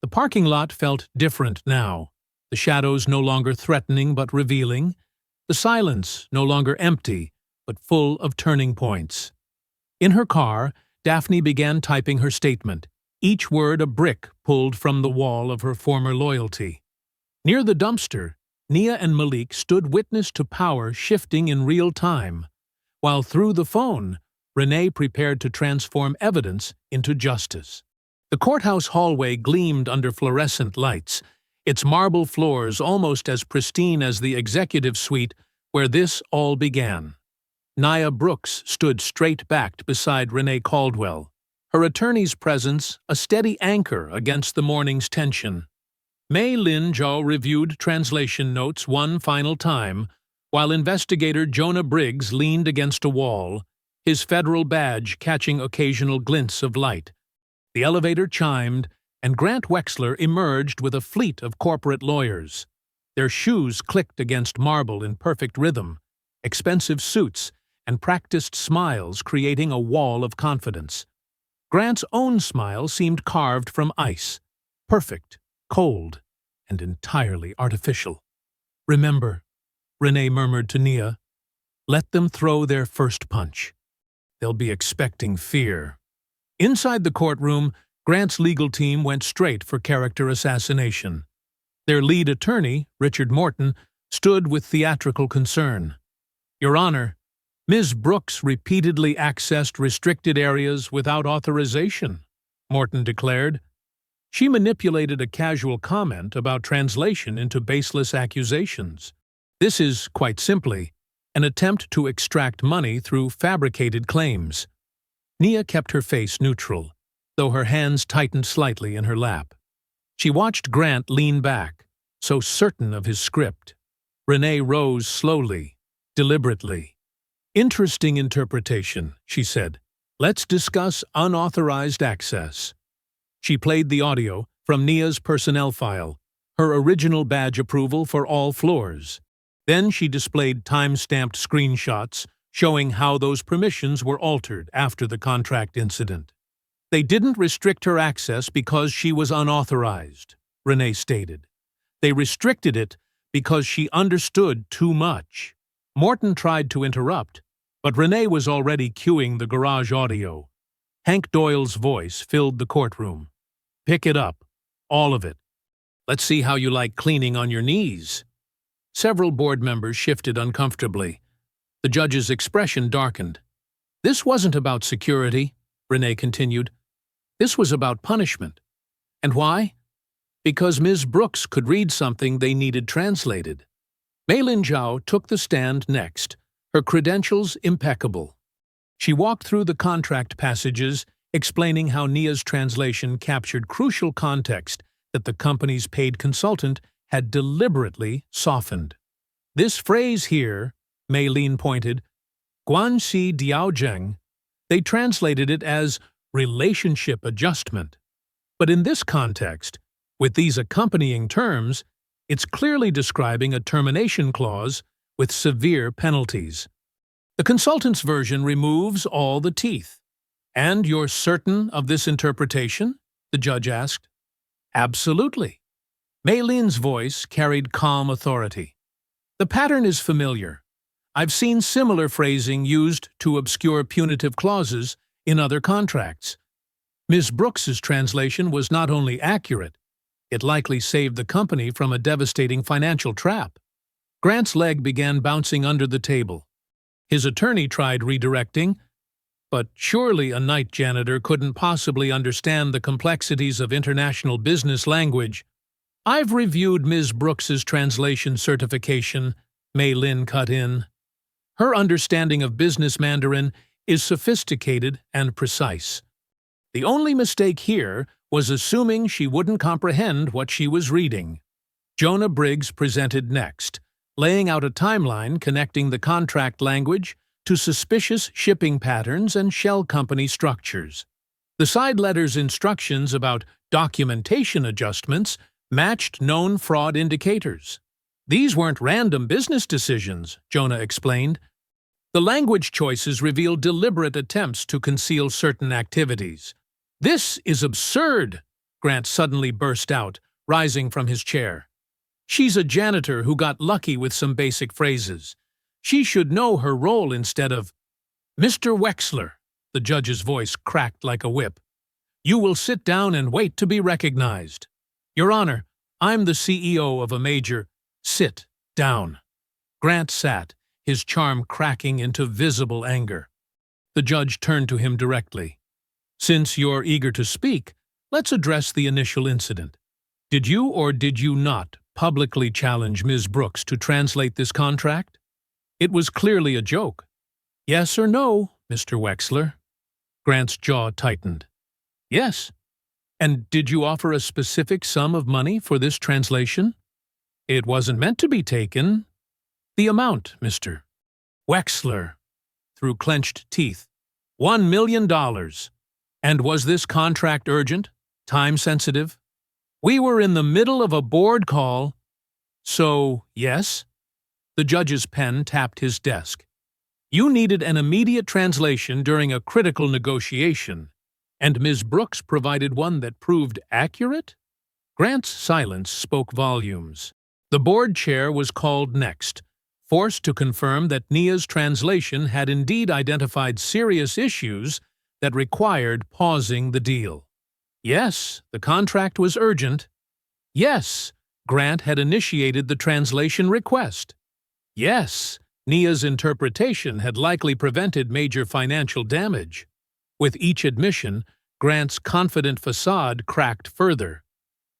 The parking lot felt different now, the shadows no longer threatening but revealing, the silence no longer empty but full of turning points. In her car, Daphne began typing her statement, each word a brick pulled from the wall of her former loyalty. Near the dumpster, Nia and Malik stood witness to power shifting in real time, while through the phone, Renee prepared to transform evidence into justice. The courthouse hallway gleamed under fluorescent lights, its marble floors almost as pristine as the executive suite where this all began. Nia Brooks stood straight-backed beside Renee Caldwell, her attorney's presence a steady anchor against the morning's tension. Mei Lin Zhao reviewed translation notes one final time, while investigator Jonah Briggs leaned against a wall, his federal badge catching occasional glints of light. The elevator chimed, and Grant Wexler emerged with a fleet of corporate lawyers. Their shoes clicked against marble in perfect rhythm, expensive suits and practiced smiles creating a wall of confidence. Grant's own smile seemed carved from ice, perfect, cold, and entirely artificial. "Remember," Renee murmured to Nia, "let them throw their first punch. They'll be expecting fear." Inside the courtroom, Grant's legal team went straight for character assassination. Their lead attorney, Richard Morton, stood with theatrical concern. "Your Honor, Ms. Brooks repeatedly accessed restricted areas without authorization," Morton declared. "She manipulated a casual comment about translation into baseless accusations. This is, quite simply, an attempt to extract money through fabricated claims." Nia kept her face neutral, though her hands tightened slightly in her lap. She watched Grant lean back, so certain of his script. Renee rose slowly, deliberately. "Interesting interpretation," she said. "Let's discuss unauthorized access." She played the audio from Nia's personnel file, her original badge approval for all floors. Then she displayed time-stamped screenshots showing how those permissions were altered after the contract incident. "They didn't restrict her access because she was unauthorized," Renee stated. "They restricted it because she understood too much." Morton tried to interrupt, but Renee was already cueing the garage audio. Hank Doyle's voice filled the courtroom. "Pick it up. All of it. Let's see how you like cleaning on your knees." Several board members shifted uncomfortably. The judge's expression darkened. "This wasn't about security," Renee continued. "This was about punishment. And why? Because Ms. Brooks could read something they needed translated." Mei Lin Zhao took the stand next, her credentials impeccable. She walked through the contract passages, explaining how Nia's translation captured crucial context that the company's paid consultant had deliberately softened. "This phrase here," Mei Lin pointed, "Guanxi Diaozheng, They translated it as relationship adjustment. But in this context, with these accompanying terms, it's clearly describing a termination clause with severe penalties. The consultant's version removes all the teeth. "And you're certain of this interpretation?" the judge asked. "Absolutely." Maylin's voice carried calm authority. "The pattern is familiar. I've seen similar phrasing used to obscure punitive clauses in other contracts. Ms. Brooks's translation was not only accurate, it likely saved the company from a devastating financial trap." Grant's leg began bouncing under the table. His attorney tried redirecting, but surely a night janitor couldn't possibly understand the complexities of international business language. "I've reviewed Ms. Brooks's translation certification," Maylin cut in. "Her understanding of business Mandarin is sophisticated and precise. The only mistake here was assuming she wouldn't comprehend what she was reading." Jonah Briggs presented next, laying out a timeline connecting the contract language to suspicious shipping patterns and shell company structures. The side letter's instructions about documentation adjustments matched known fraud indicators. "These weren't random business decisions," Jonah explained. "The language choices reveal deliberate attempts to conceal certain activities." "This is absurd!" Grant suddenly burst out, rising from his chair. "She's a janitor who got lucky with some basic phrases. She should know her role instead of—" "Mr. Wexler," the judge's voice cracked like a whip, "you will sit down and wait to be recognized. Your Honor, I'm the CEO of a major—" "Sit down." Grant sat, his charm cracking into visible anger. The judge turned to him directly. "Since you're eager to speak, let's address the initial incident. Did you or did you not publicly challenge Ms. Brooks to translate this contract? It was clearly a joke. Yes or no, Mr. Wexler?" Grant's jaw tightened. "Yes." "And did you offer a specific sum of money for this translation?" "It wasn't meant to be taken." "The amount, Mr. Wexler," through clenched teeth. $1 million. "And was this contract urgent, time-sensitive?" "We were in the middle of a board call." "So, yes?" The judge's pen tapped his desk. "You needed an immediate translation during a critical negotiation, and Ms. Brooks provided one that proved accurate?" Grant's silence spoke volumes. The board chair was called next, forced to confirm that Nia's translation had indeed identified serious issues that required pausing the deal. Yes, the contract was urgent. Yes, Grant had initiated the translation request. Yes, Nia's interpretation had likely prevented major financial damage. With each admission, Grant's confident facade cracked further.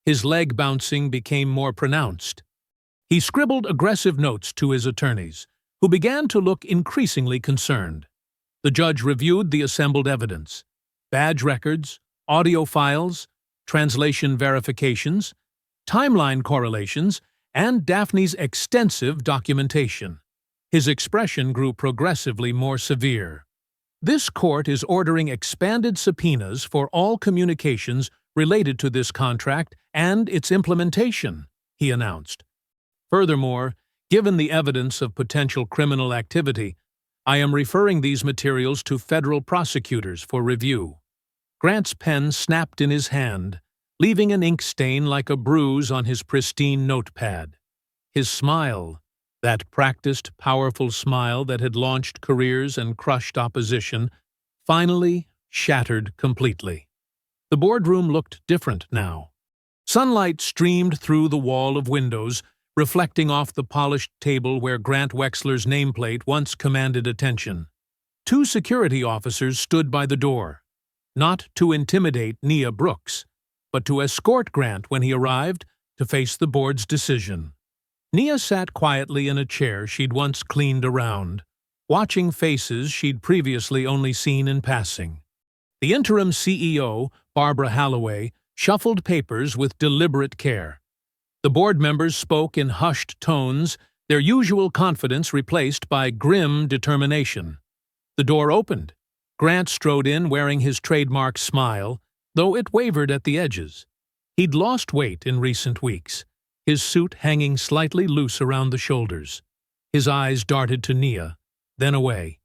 His leg bouncing became more pronounced. He scribbled aggressive notes to his attorneys, who began to look increasingly concerned. The judge reviewed the assembled evidence: badge records, audio files, translation verifications, timeline correlations, and Daphne's extensive documentation. His expression grew progressively more severe. "This court is ordering expanded subpoenas for all communications related to this contract and its implementation," he announced. "Furthermore, given the evidence of potential criminal activity, I am referring these materials to federal prosecutors for review." Grant's pen snapped in his hand, leaving an ink stain like a bruise on his pristine notepad. His smile, that practiced, powerful smile that had launched careers and crushed opposition, finally shattered completely. The boardroom looked different now. Sunlight streamed through the wall of windows, reflecting off the polished table where Grant Wexler's nameplate once commanded attention. Two security officers stood by the door, not to intimidate Nia Brooks, but to escort Grant when he arrived to face the board's decision. Nia sat quietly in a chair she'd once cleaned around, watching faces she'd previously only seen in passing. The interim CEO, Barbara Halloway, shuffled papers with deliberate care. The board members spoke in hushed tones, their usual confidence replaced by grim determination. The door opened, Grant strode in wearing his trademark smile, though it wavered at the edges. He'd lost weight in recent weeks, his suit hanging slightly loose around the shoulders. His eyes darted to Nia, then away,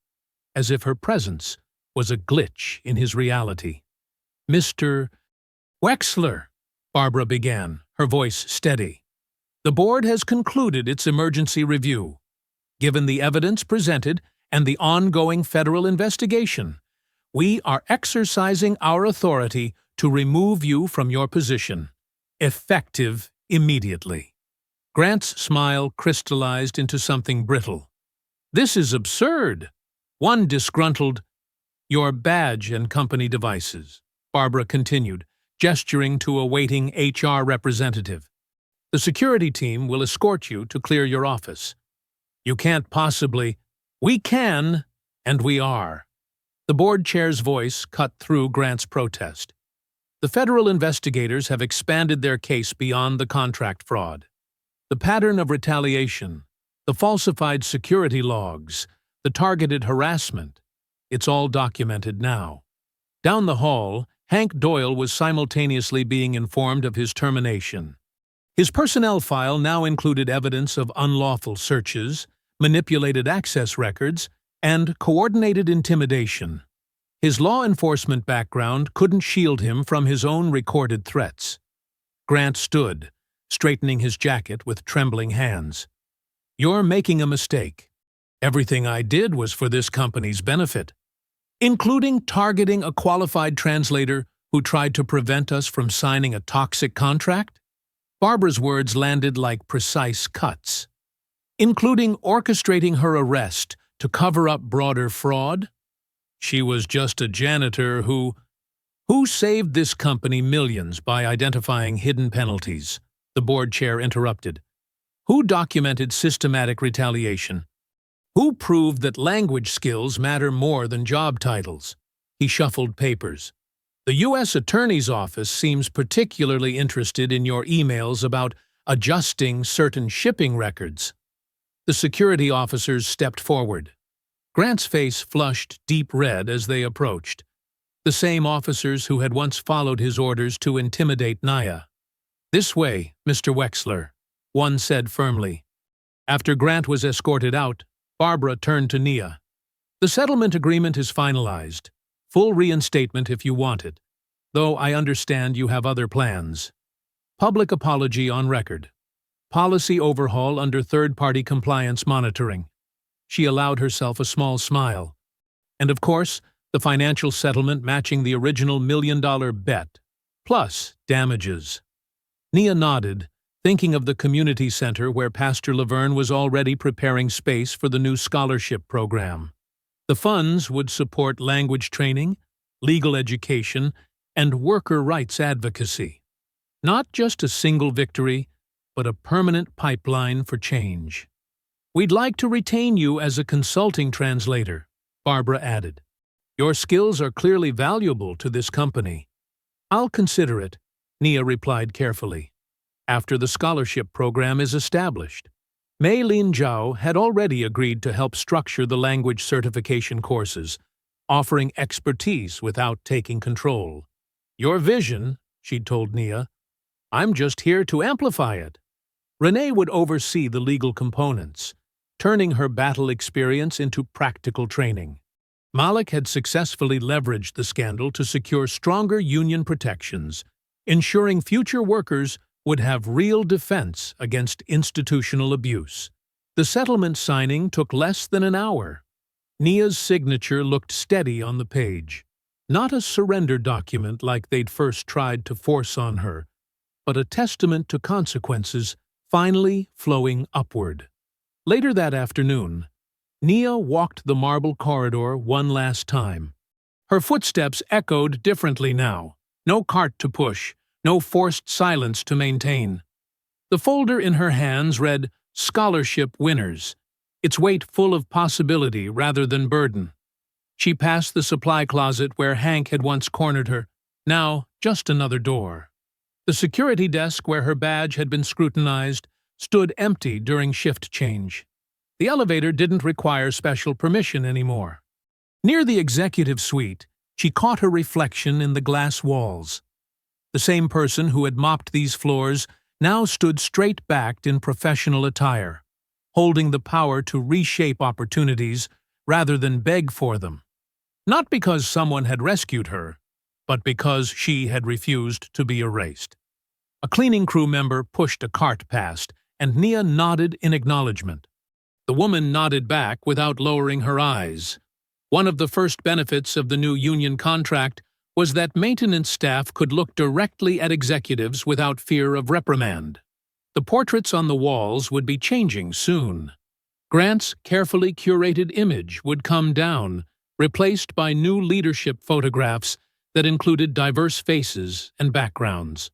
as if her presence was a glitch in his reality. "Mr. Wexler," Barbara began, her voice steady. "The board has concluded its emergency review. Given the evidence presented and the ongoing federal investigation, we are exercising our authority to remove you from your position, effective immediately." Grant's smile crystallized into something brittle. "This is absurd." One disgruntled, "Your badge and company devices," Barbara continued, gesturing to a waiting HR representative. "The security team will escort you to clear your office. You can't possibly—" "We can, and we are." The board chair's voice cut through Grant's protest. "The federal investigators have expanded their case beyond the contract fraud. The pattern of retaliation, the falsified security logs, the targeted harassment, it's all documented now." Down the hall, Hank Doyle was simultaneously being informed of his termination. His personnel file now included evidence of unlawful searches, manipulated access records, and coordinated intimidation. His law enforcement background couldn't shield him from his own recorded threats. Grant stood, straightening his jacket with trembling hands. "You're making a mistake. Everything I did was for this company's benefit, including targeting a qualified translator who tried to prevent us from signing a toxic contract." Barbara's words landed like precise cuts. "Including orchestrating her arrest to cover up broader fraud? She was just a janitor who saved this company millions by identifying hidden penalties," the board chair interrupted. "Who documented systematic retaliation? Who proved that language skills matter more than job titles?" He shuffled papers. "The U.S. Attorney's Office seems particularly interested in your emails about adjusting certain shipping records." The security officers stepped forward. Grant's face flushed deep red as they approached. The same officers who had once followed his orders to intimidate Nia. "This way, Mr. Wexler," one said firmly. After Grant was escorted out, Barbara turned to Nia. "The settlement agreement is finalized. Full reinstatement if you want it, though I understand you have other plans. Public apology on record. Policy overhaul under third-party compliance monitoring." She allowed herself a small smile. "And of course, the financial settlement matching the original $1 million bet, plus damages." Nia nodded, thinking of the community center where Pastor Laverne was already preparing space for the new scholarship program. The funds would support language training, legal education, and worker rights advocacy. Not just a single victory, but a permanent pipeline for change. "We'd like to retain you as a consulting translator," Barbara added. "Your skills are clearly valuable to this company." "I'll consider it," Nia replied carefully, "after the scholarship program is established." Mei Lin Zhao had already agreed to help structure the language certification courses, offering expertise without taking control. "Your vision," she'd told Nia. "I'm just here to amplify it." Renee would oversee the legal components, turning her battle experience into practical training. Malik had successfully leveraged the scandal to secure stronger union protections, ensuring future workers would have real defense against institutional abuse. The settlement signing took less than an hour. Nia's signature looked steady on the page. Not a surrender document like they'd first tried to force on her, but a testament to consequences finally flowing upward. Later that afternoon, Nia walked the marble corridor one last time. Her footsteps echoed differently now. No cart to push, no forced silence to maintain. The folder in her hands read "Scholarship Winners," its weight full of possibility rather than burden. She passed the supply closet where Hank had once cornered her, now just another door. The security desk where her badge had been scrutinized stood empty during shift change. The elevator didn't require special permission anymore. Near the executive suite, she caught her reflection in the glass walls. The same person who had mopped these floors now stood straight-backed in professional attire, holding the power to reshape opportunities rather than beg for them. Not because someone had rescued her, but because she had refused to be erased. A cleaning crew member pushed a cart past, and Nia nodded in acknowledgement. The woman nodded back without lowering her eyes. One of the first benefits of the new union contract was that maintenance staff could look directly at executives without fear of reprimand. The portraits on the walls would be changing soon. Grant's carefully curated image would come down, replaced by new leadership photographs that included diverse faces and backgrounds.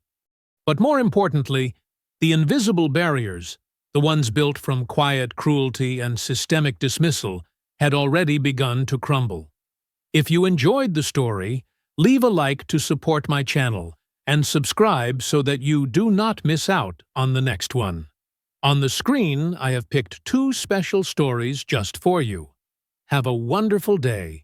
But more importantly, the invisible barriers, the ones built from quiet cruelty and systemic dismissal, had already begun to crumble. If you enjoyed the story, leave a like to support my channel and subscribe so that you do not miss out on the next one. On the screen, I have picked 2 special stories just for you. Have a wonderful day.